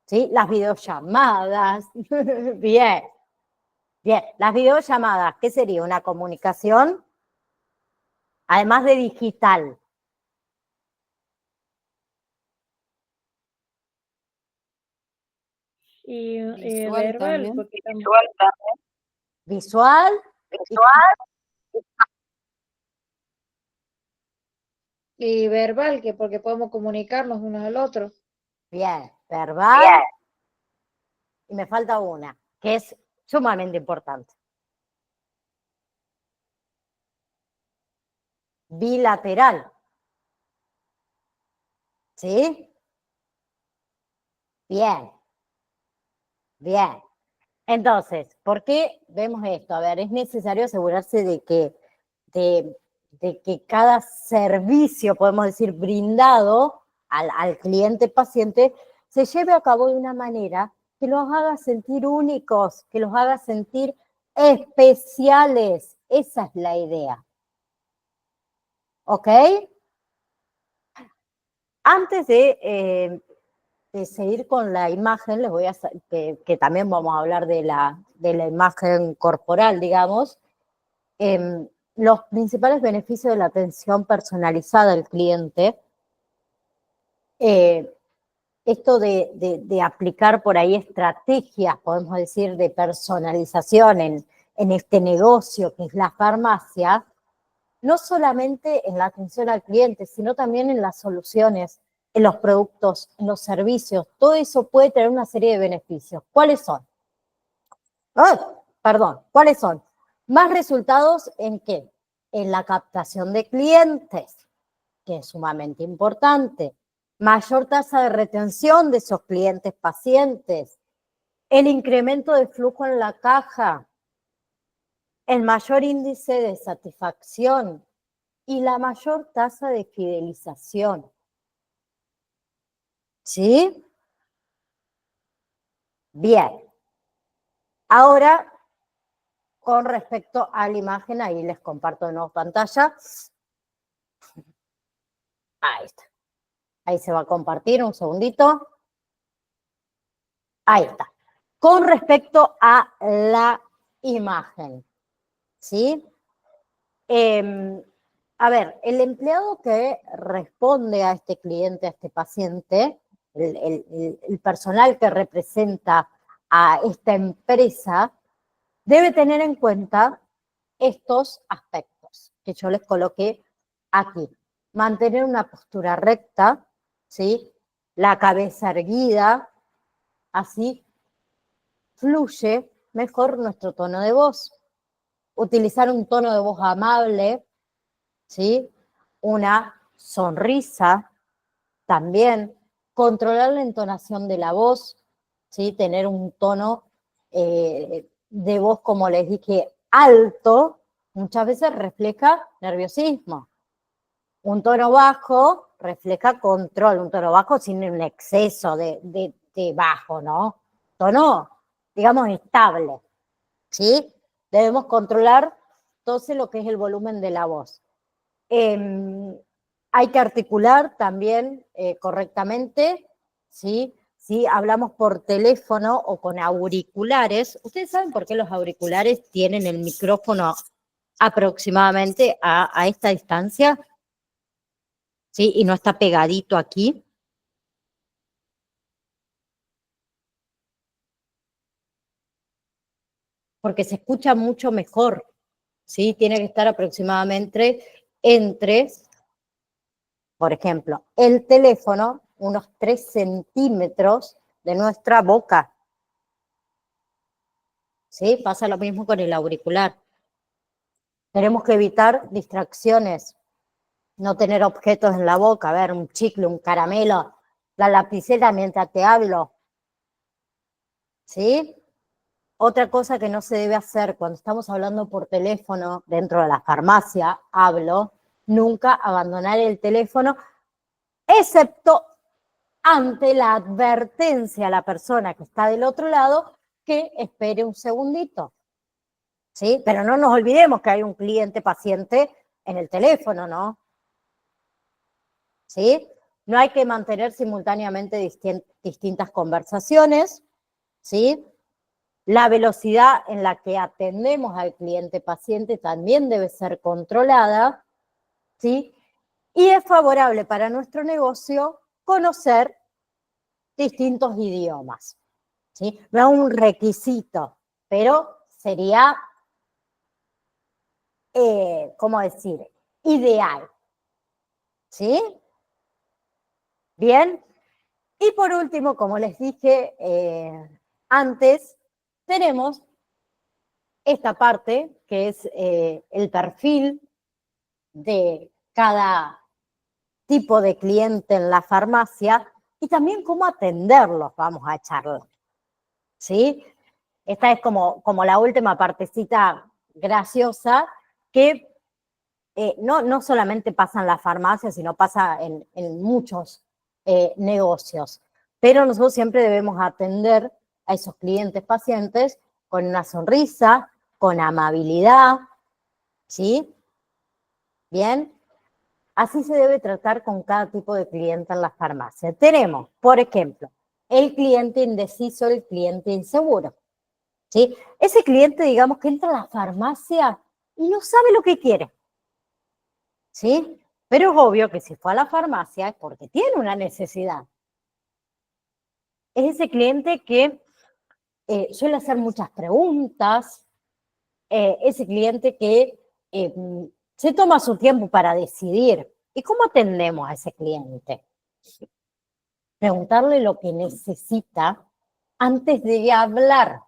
¿Sí? Las videollamadas. Bien, bien. Las videollamadas, ¿qué sería? Una comunicación, además de digital. Y Visual verbal, también. porque Visual. y verbal, que porque podemos comunicarnos unos al otro. Bien, verbal. Bien. Y me falta una, que es sumamente importante. Bilateral. ¿Sí? Bien. Bien. Entonces, ¿por qué vemos esto? A ver, es necesario asegurarse de que cada servicio, podemos decir, brindado al cliente paciente, se lleve a cabo de una manera que los haga sentir únicos, que los haga sentir especiales. Esa es la idea. ¿Ok? Antes de de seguir con la imagen, les voy a que también vamos a hablar de la imagen corporal, digamos, los principales beneficios de la atención personalizada al cliente, esto de aplicar por ahí estrategias, podemos decir, de personalización en este negocio que es la farmacia, no solamente en la atención al cliente, sino también en las soluciones, en los productos, en los servicios. Todo eso puede tener una serie de beneficios. ¿Cuáles son? ¿Cuáles son? Más resultados ¿en qué? En la captación de clientes, que es sumamente importante. Mayor tasa de retención de esos clientes pacientes. El incremento de flujo en la caja. El mayor índice de satisfacción y la mayor tasa de fidelización. ¿Sí? Bien. Ahora, con respecto a la imagen, ahí les comparto de nuevo pantalla. Ahí está. Ahí se va a compartir, un segundito. Ahí está. Con respecto a la imagen, ¿sí? A ver, el empleado que responde a este cliente, a este paciente, el personal que representa a esta empresa, debe tener en cuenta estos aspectos que yo les coloqué aquí. Mantener una postura recta, ¿sí? La cabeza erguida, así fluye mejor nuestro tono de voz. Utilizar un tono de voz amable, ¿sí? Una sonrisa también. Controlar la entonación de la voz, ¿sí? Tener un tono de voz, como les dije, alto, muchas veces refleja nerviosismo. Un tono bajo refleja control, un tono bajo sin un exceso de bajo, ¿no? Tono, digamos, estable, ¿sí? Debemos controlar entonces lo que es el volumen de la voz. Hay que articular también correctamente, ¿sí? Si hablamos por teléfono o con auriculares, ¿ustedes saben por qué los auriculares tienen el micrófono aproximadamente a esta distancia? ¿Sí? Y no está pegadito aquí. Porque se escucha mucho mejor, ¿sí? Tiene que estar aproximadamente entre, por ejemplo, el teléfono, unos 3 centímetros de nuestra boca. ¿Sí? Pasa lo mismo con el auricular. Tenemos que evitar distracciones, no tener objetos en la boca, a ver, un chicle, un caramelo, la lapicera mientras te hablo. ¿Sí? Otra cosa que no se debe hacer cuando estamos hablando por teléfono dentro de la farmacia, nunca abandonar el teléfono, excepto ante la advertencia a la persona que está del otro lado que espere un segundito. ¿Sí? Pero no nos olvidemos que hay un cliente paciente en el teléfono, ¿no? ¿Sí? No hay que mantener simultáneamente distintas conversaciones, ¿sí? La velocidad en la que atendemos al cliente paciente también debe ser controlada, ¿sí? Y es favorable para nuestro negocio conocer distintos idiomas, ¿sí? No es un requisito, pero sería, ¿cómo decir? Ideal, ¿sí? Bien. Y por último, como les dije antes, tenemos esta parte que es el perfil de cada tipo de cliente en la farmacia y también cómo atenderlos, vamos a charlar, ¿sí? Esta es como la última partecita graciosa que no solamente pasa en la farmacia, sino pasa en muchos negocios. Pero nosotros siempre debemos atender a esos clientes pacientes con una sonrisa, con amabilidad, ¿sí? Bien. Así se debe tratar con cada tipo de cliente en la farmacia. Tenemos, por ejemplo, el cliente indeciso, el cliente inseguro. ¿Sí? Ese cliente, digamos, que entra a la farmacia y no sabe lo que quiere. ¿Sí? Pero es obvio que si fue a la farmacia es porque tiene una necesidad. Es ese cliente que suele hacer muchas preguntas, ese cliente que se toma su tiempo para decidir. ¿Y cómo atendemos a ese cliente? Preguntarle lo que necesita antes de hablar.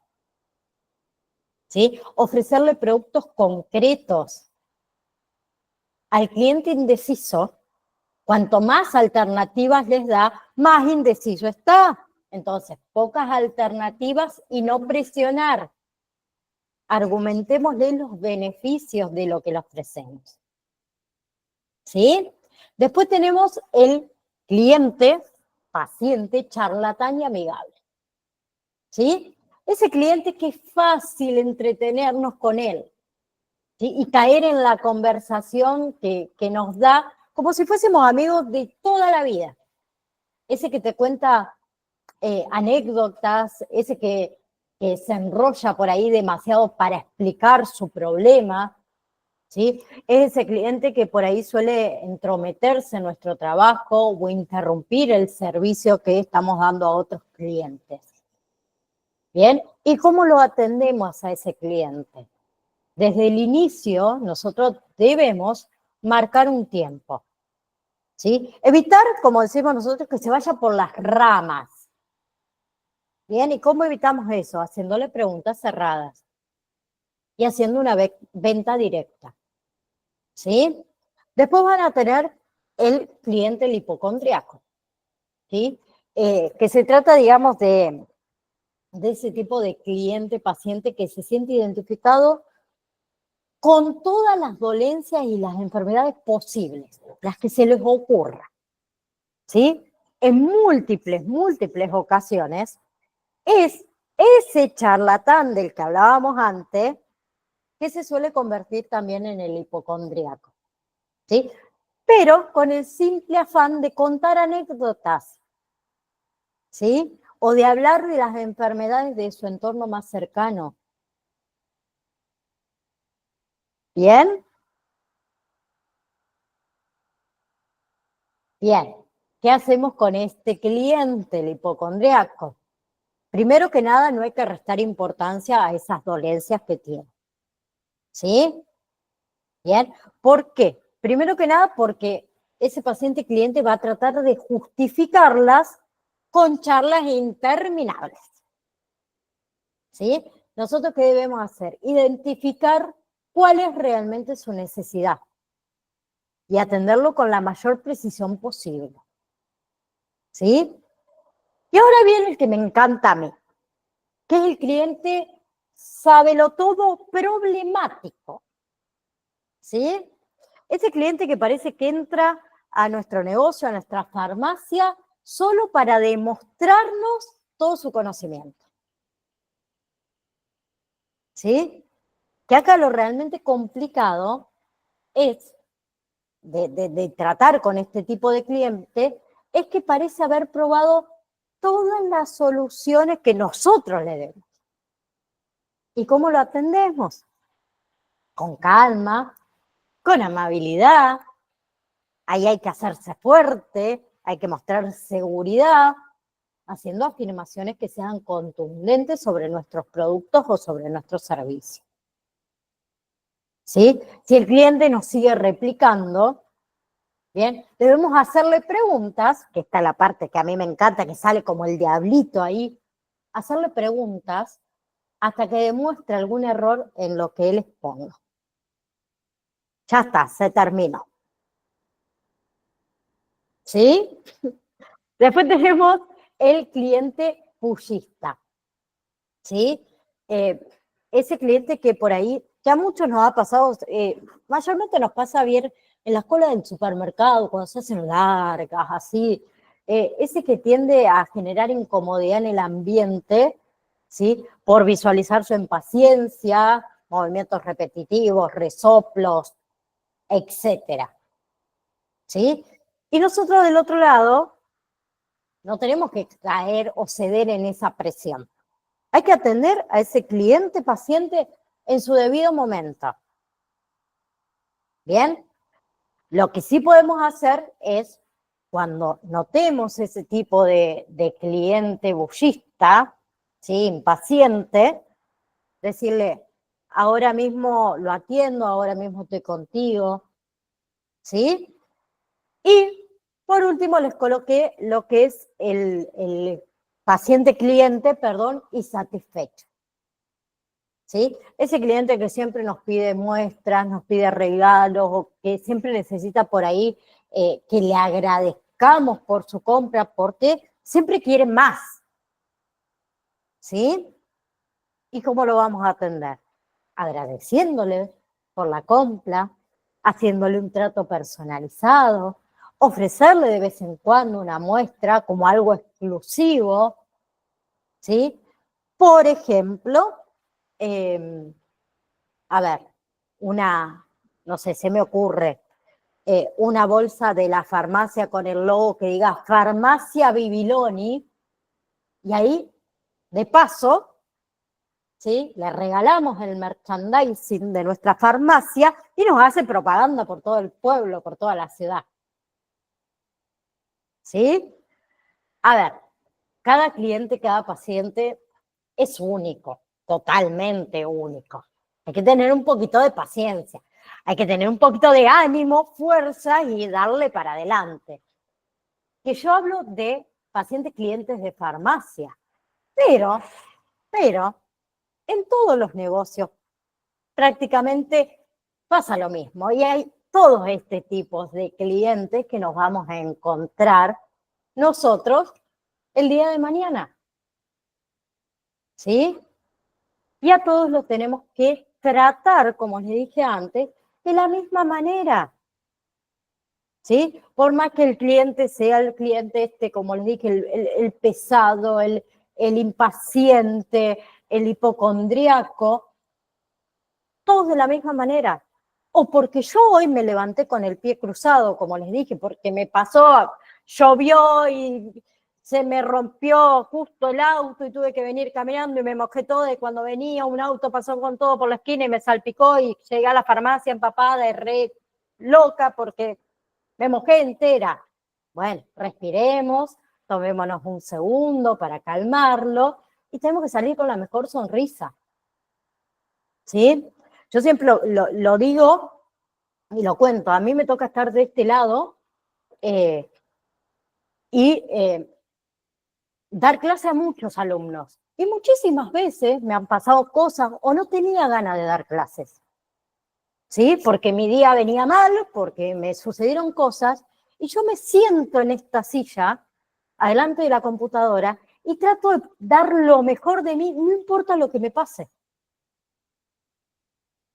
¿Sí? Ofrecerle productos concretos. Al cliente indeciso, cuanto más alternativas les da, más indeciso está. Entonces, pocas alternativas y no presionar. Argumentémosle los beneficios de lo que le ofrecemos. ¿Sí? Después tenemos el cliente, paciente, charlatán y amigable. ¿Sí? Ese cliente que es fácil entretenernos con él, ¿sí? Y caer en la conversación que nos da como si fuésemos amigos de toda la vida. Ese que te cuenta anécdotas, ese que se enrolla por ahí demasiado para explicar su problema, ¿sí? Es ese cliente que por ahí suele entrometerse en nuestro trabajo o interrumpir el servicio que estamos dando a otros clientes. ¿Bien? ¿Y cómo lo atendemos a ese cliente? Desde el inicio, nosotros debemos marcar un tiempo, ¿sí? Evitar, como decimos nosotros, que se vaya por las ramas. ¿Bien? ¿Y cómo evitamos eso? Haciéndole preguntas cerradas y haciendo una venta directa, ¿sí? Después van a tener el cliente, el hipocondriaco, ¿sí? Que se trata, digamos, de ese tipo de cliente, paciente que se siente identificado con todas las dolencias y las enfermedades posibles, las que se les ocurra, ¿sí? En múltiples ocasiones, es ese charlatán del que hablábamos antes que se suele convertir también en el hipocondríaco, ¿sí? Pero con el simple afán de contar anécdotas, ¿sí? O de hablar de las enfermedades de su entorno más cercano. ¿Bien? Bien. ¿Qué hacemos con este cliente, el hipocondríaco? Primero que nada, no hay que restar importancia a esas dolencias que tiene. ¿Sí? Bien. ¿Por qué? Primero que nada, porque ese paciente cliente va a tratar de justificarlas con charlas interminables. ¿Sí? ¿Nosotros qué debemos hacer? Identificar cuál es realmente su necesidad y atenderlo con la mayor precisión posible. ¿Sí? Y ahora viene el que me encanta a mí, que es el cliente sábelo-todo problemático. ¿Sí? Ese cliente que parece que entra a nuestro negocio, a nuestra farmacia, solo para demostrarnos todo su conocimiento. ¿Sí? Que acá lo realmente complicado es de tratar con este tipo de cliente, es que parece haber probado todas las soluciones que nosotros le demos. ¿Y cómo lo atendemos? Con calma, con amabilidad, ahí hay que hacerse fuerte, hay que mostrar seguridad, haciendo afirmaciones que sean contundentes sobre nuestros productos o sobre nuestros servicios. ¿Sí? Si el cliente nos sigue replicando, bien, debemos hacerle preguntas, que esta es la parte que a mí me encanta, que sale como el diablito ahí, hacerle preguntas hasta que demuestre algún error en lo que él exponga. Ya está, se terminó. ¿Sí? Después tenemos el cliente pushista. ¿Sí? Ese cliente que por ahí, ya a muchos nos ha pasado, mayormente nos pasa bien en la cola del supermercado, cuando se hacen largas, así, ese que tiende a generar incomodidad en el ambiente, ¿sí? Por visualizar su impaciencia, movimientos repetitivos, resoplos, etcétera. ¿Sí? Y nosotros del otro lado No tenemos que caer o ceder en esa presión. Hay que atender a ese cliente, paciente, en su debido momento. ¿Bien? Lo que sí podemos hacer es, cuando notemos ese tipo de cliente bullista, ¿sí? Impaciente, decirle, ahora mismo lo atiendo, ahora mismo estoy contigo, ¿sí? Y por último les coloqué lo que es el paciente-cliente, perdón, insatisfecho. ¿Sí? Ese cliente que siempre nos pide muestras, nos pide regalos, o que siempre necesita por ahí que le agradezcamos por su compra, porque siempre quiere más. ¿Sí? ¿Y cómo lo vamos a atender? Agradeciéndole por la compra, haciéndole un trato personalizado, ofrecerle de vez en cuando una muestra como algo exclusivo, ¿sí? Por ejemplo, a ver, no sé, se me ocurre, una bolsa de la farmacia con el logo que diga Farmacia Bibiloni, y ahí, de paso, ¿sí? Le regalamos el merchandising de nuestra farmacia y nos hace propaganda por todo el pueblo, por toda la ciudad. ¿Sí? A ver, cada cliente, cada paciente es único, totalmente único. Hay que tener un poquito de paciencia, hay que tener un poquito de ánimo, fuerza y darle para adelante. Que yo hablo de pacientes clientes de farmacia, pero en todos los negocios prácticamente pasa lo mismo y hay todos este tipos de clientes que nos vamos a encontrar nosotros el día de mañana. ¿Sí? Y a todos los tenemos que tratar, como les dije antes, de la misma manera. ¿Sí? Por más que el cliente sea el cliente como les dije, el pesado, el impaciente, el hipocondriaco, todos de la misma manera. O porque yo hoy me levanté con el pie cruzado, como les dije, porque me pasó, llovió y se me rompió justo el auto y tuve que venir caminando y me mojé todo, y cuando venía un auto pasó con todo por la esquina y me salpicó y llegué a la farmacia empapada y re loca porque me mojé entera. Bueno, respiremos, tomémonos un segundo para calmarlo y tenemos que salir con la mejor sonrisa. ¿Sí? Yo siempre lo digo y lo cuento. A mí me toca estar de este lado y dar clase a muchos alumnos. Y muchísimas veces me han pasado cosas o no tenía ganas de dar clases. ¿Sí? Porque mi día venía mal, porque me sucedieron cosas y yo me siento en esta silla, adelante de la computadora, y trato de dar lo mejor de mí, no importa lo que me pase.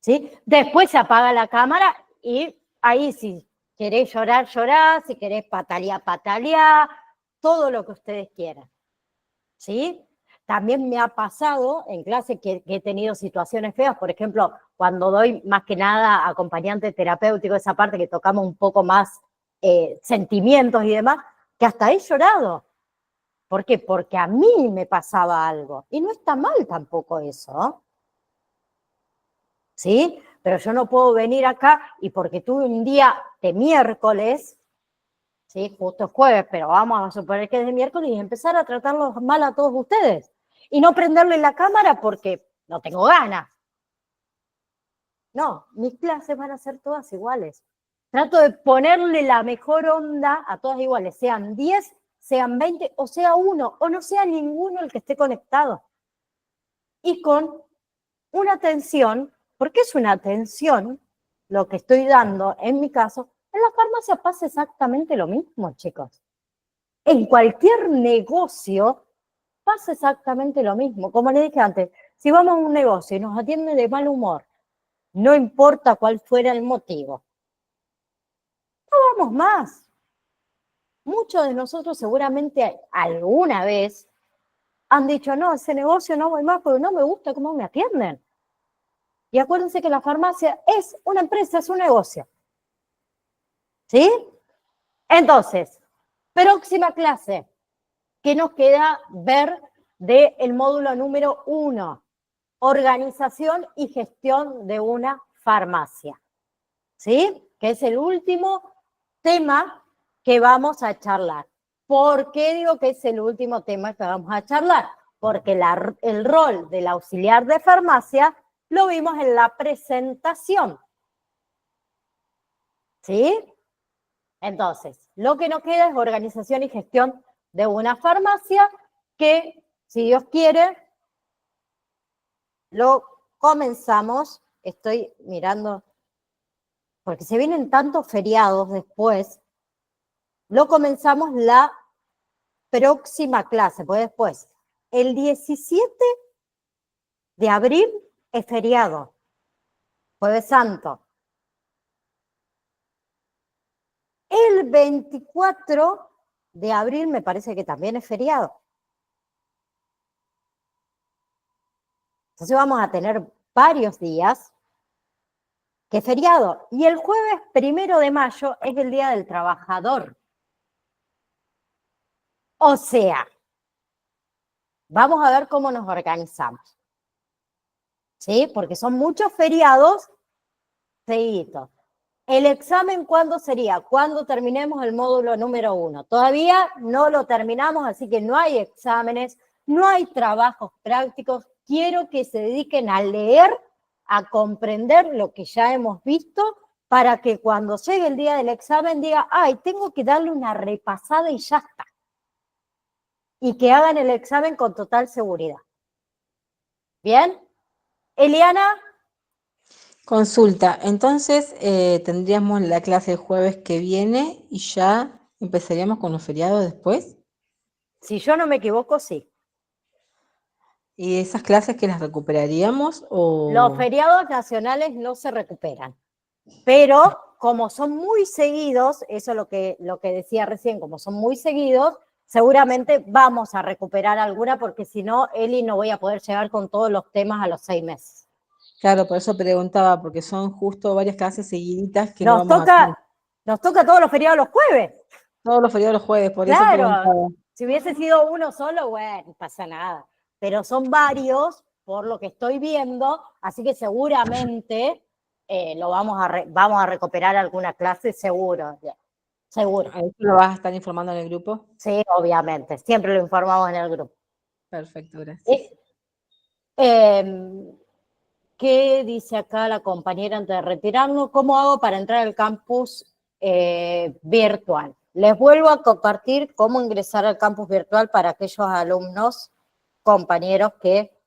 ¿Sí? Después se apaga la cámara y ahí si querés llorar, llorá, si querés patalear, pataleá, todo lo que ustedes quieran. ¿Sí? También me ha pasado en clase que he tenido situaciones feas, por ejemplo, cuando doy más que nada acompañante terapéutico, esa parte que tocamos un poco más sentimientos y demás, que hasta he llorado. ¿Por qué? Porque a mí me pasaba algo. Y no está mal tampoco eso. ¿Sí? Pero yo no puedo venir acá y porque tuve un día de miércoles, ¿sí? Justo es jueves, pero vamos a suponer que es de miércoles, y empezar a tratarlos mal a todos ustedes. Y no prenderle la cámara porque no tengo ganas. No, mis clases van a ser todas iguales. Trato de ponerle la mejor onda a todas iguales, sean 10, sean 20, o sea uno, o no sea ninguno el que esté conectado. Y con una atención, porque es una atención lo que estoy dando en mi caso, en la farmacia pasa exactamente lo mismo, chicos. En cualquier negocio pasa exactamente lo mismo. Como les dije antes, si vamos a un negocio y nos atienden de mal humor, no importa cuál fuera el motivo, no vamos más. Muchos de nosotros seguramente alguna vez han dicho, no, ese negocio no voy más porque no me gusta cómo me atienden. Y acuérdense que la farmacia es una empresa, es un negocio. ¿Sí? Entonces, próxima clase. ¿qué nos queda ver del módulo número 1? Organización y gestión de una farmacia. ¿Sí? Que es el último tema que vamos a charlar. ¿Por qué digo que es el último tema que vamos a charlar? Porque el rol del auxiliar de farmacia lo vimos en la presentación. ¿Sí? Entonces, lo que nos queda es organización y gestión de una farmacia que, si Dios quiere, lo comenzamos. Estoy mirando, porque se vienen tantos feriados después, lo comenzamos la próxima clase, pues después, el 17 de abril es feriado, Jueves Santo. El 24 de abril me parece que también es feriado. Entonces vamos a tener varios días que es feriado. Y el jueves 1 de mayo es el Día del Trabajador. O sea, vamos a ver cómo nos organizamos. ¿Sí? Porque son muchos feriados seguidos. ¿El examen cuándo sería? Cuando terminemos el módulo número 1. Todavía no lo terminamos, así que no hay exámenes, no hay trabajos prácticos. Quiero que se dediquen a leer, a comprender lo que ya hemos visto, para que cuando llegue el día del examen diga, ay, tengo que darle una repasada y ya está. Y que hagan el examen con total seguridad. ¿Bien? Eliana. Consulta, entonces tendríamos la clase el jueves que viene y ya empezaríamos con los feriados después. Si yo no me equivoco, sí. ¿Y esas clases que las recuperaríamos o...? Los feriados nacionales no se recuperan, pero como son muy seguidos, eso es lo que decía recién, como son muy seguidos, seguramente vamos a recuperar alguna, porque si no, Eli, no voy a poder llegar con todos los temas a los 6 meses. Claro, por eso preguntaba, porque son justo varias clases seguiditas que no Nos vamos a hacer. toca todos los feriados los jueves. Todos los feriados los jueves, por eso Claro, preguntaba. si hubiese sido uno solo, bueno, no pasa nada. Pero son varios, por lo que estoy viendo, así que seguramente vamos a recuperar alguna clase, seguro. Seguro. ¿A eso lo vas a estar informando en el grupo? Sí, obviamente. Siempre lo informamos en el grupo. Perfecto, gracias. ¿Qué dice acá la compañera antes de retirarnos? ¿Cómo hago para entrar al campus virtual? Les vuelvo a compartir cómo ingresar al campus virtual para aquellos alumnos, compañeros que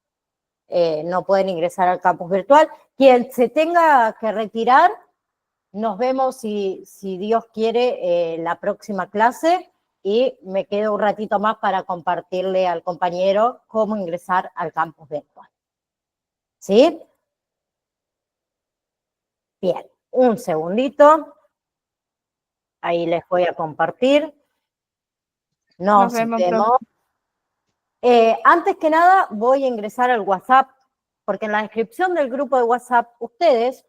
no pueden ingresar al campus virtual. Quien se tenga que retirar, nos vemos si Dios quiere la próxima clase, y me quedo un ratito más para compartirle al compañero cómo ingresar al campus virtual. ¿Sí? Bien, un segundito. Ahí les voy a compartir. Nos vemos. Antes que nada, voy a ingresar al WhatsApp, porque en la descripción del grupo de WhatsApp, ustedes,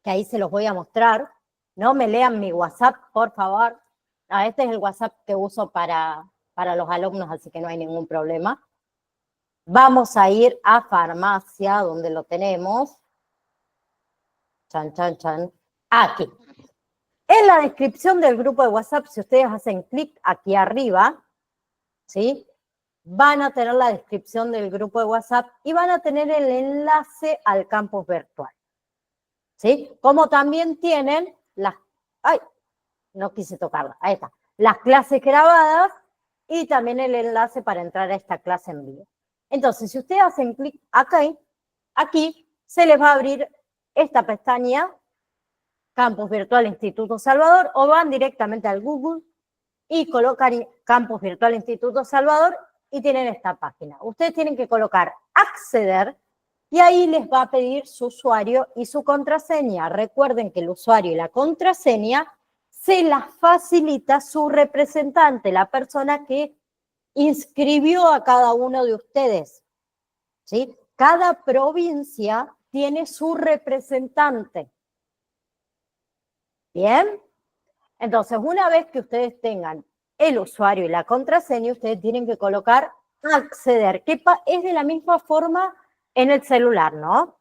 que ahí se los voy a mostrar, no me lean mi WhatsApp, por favor. Este es el WhatsApp que uso para los alumnos, así que no hay ningún problema. Vamos a ir a farmacia, donde lo tenemos. Chan, chan, chan. Aquí. En la descripción del grupo de WhatsApp, si ustedes hacen clic aquí arriba, ¿sí?, van a tener la descripción del grupo de WhatsApp y van a tener el enlace al campus virtual. ¿Sí? Como también tienen las... ¡Ay! No quise tocarla. Ahí está. Las clases grabadas y también el enlace para entrar a esta clase en vivo. Entonces, si ustedes hacen clic aquí se les va a abrir esta pestaña, Campus Virtual Instituto Salvador, o van directamente al Google y colocan Campus Virtual Instituto Salvador y tienen esta página. Ustedes tienen que colocar acceder y ahí les va a pedir su usuario y su contraseña. Recuerden que el usuario y la contraseña se las facilita su representante, la persona que inscribió a cada uno de ustedes. ¿Sí? Cada provincia tiene su representante. ¿Bien? Entonces, una vez que ustedes tengan el usuario y la contraseña, ustedes tienen que colocar acceder, que es de la misma forma en el celular, ¿no?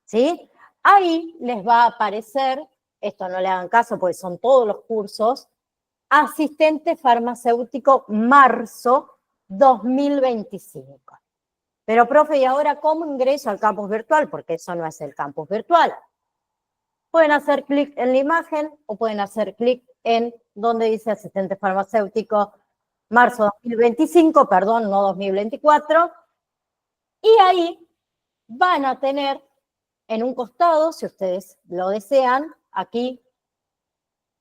¿Sí? Ahí les va a aparecer, esto no le hagan caso porque son todos los cursos, asistente farmacéutico marzo 2025. Pero, profe, ¿y ahora cómo ingreso al campus virtual? Porque eso no es el campus virtual. Pueden hacer clic en la imagen o pueden hacer clic en donde dice asistente farmacéutico marzo 2025, perdón, no 2024. Y ahí van a tener en un costado, si ustedes lo desean, aquí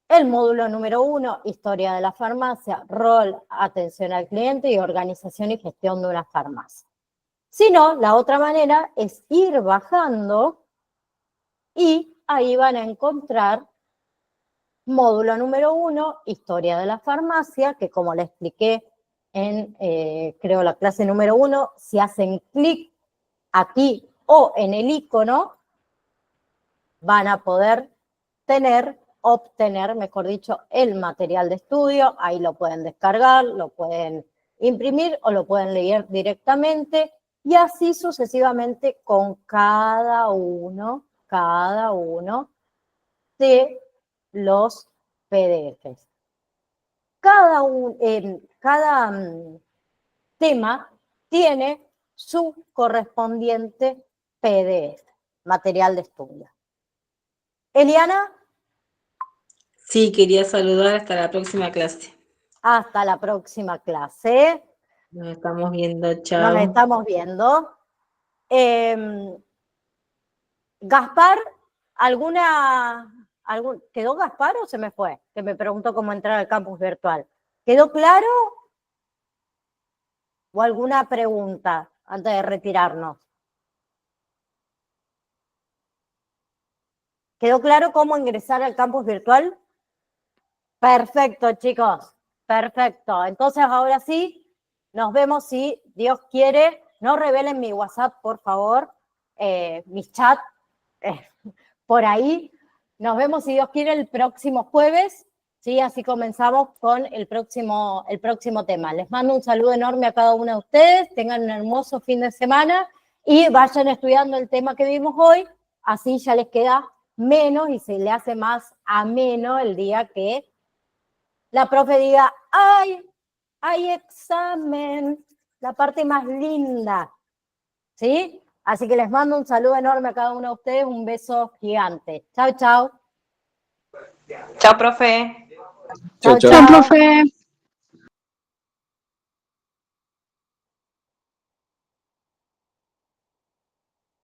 el módulo número 1, historia de la farmacia, rol, atención al cliente y organización y gestión de una farmacia. Si no, la otra manera es ir bajando y ahí van a encontrar módulo número 1, historia de la farmacia, que como le expliqué en, creo, la clase número 1, si hacen clic aquí o en el icono, van a poder obtener, mejor dicho, el material de estudio. Ahí lo pueden descargar, lo pueden imprimir o lo pueden leer directamente y así sucesivamente con cada uno de los PDFs. Cada tema tiene su correspondiente PDF, material de estudio. Eliana, Sí, quería saludar hasta la próxima clase. hasta la próxima clase. Nos estamos viendo, Nos chao. estamos viendo. Gaspar, ¿quedó Gaspar o se me fue? Que me preguntó cómo entrar al campus virtual. ¿Quedó claro? ¿O alguna pregunta antes de retirarnos? ¿Quedó claro cómo ingresar al campus virtual? Perfecto, chicos. Perfecto. Entonces, ahora sí, nos vemos si Dios quiere. No revelen mi WhatsApp, por favor. Mis chats por ahí. Nos vemos, si Dios quiere, el próximo jueves. ¿Sí? Así comenzamos con el próximo tema. Les mando un saludo enorme a cada uno de ustedes. Tengan un hermoso fin de semana y vayan estudiando el tema que vimos hoy. Así ya les queda menos y se le hace más ameno el día que la profe diga, ¡ay, hay examen! La parte más linda. ¿Sí? Así que les mando un saludo enorme a cada uno de ustedes, un beso gigante. Chao, chao. Chao, profe. Chao, Chao, chao. profe.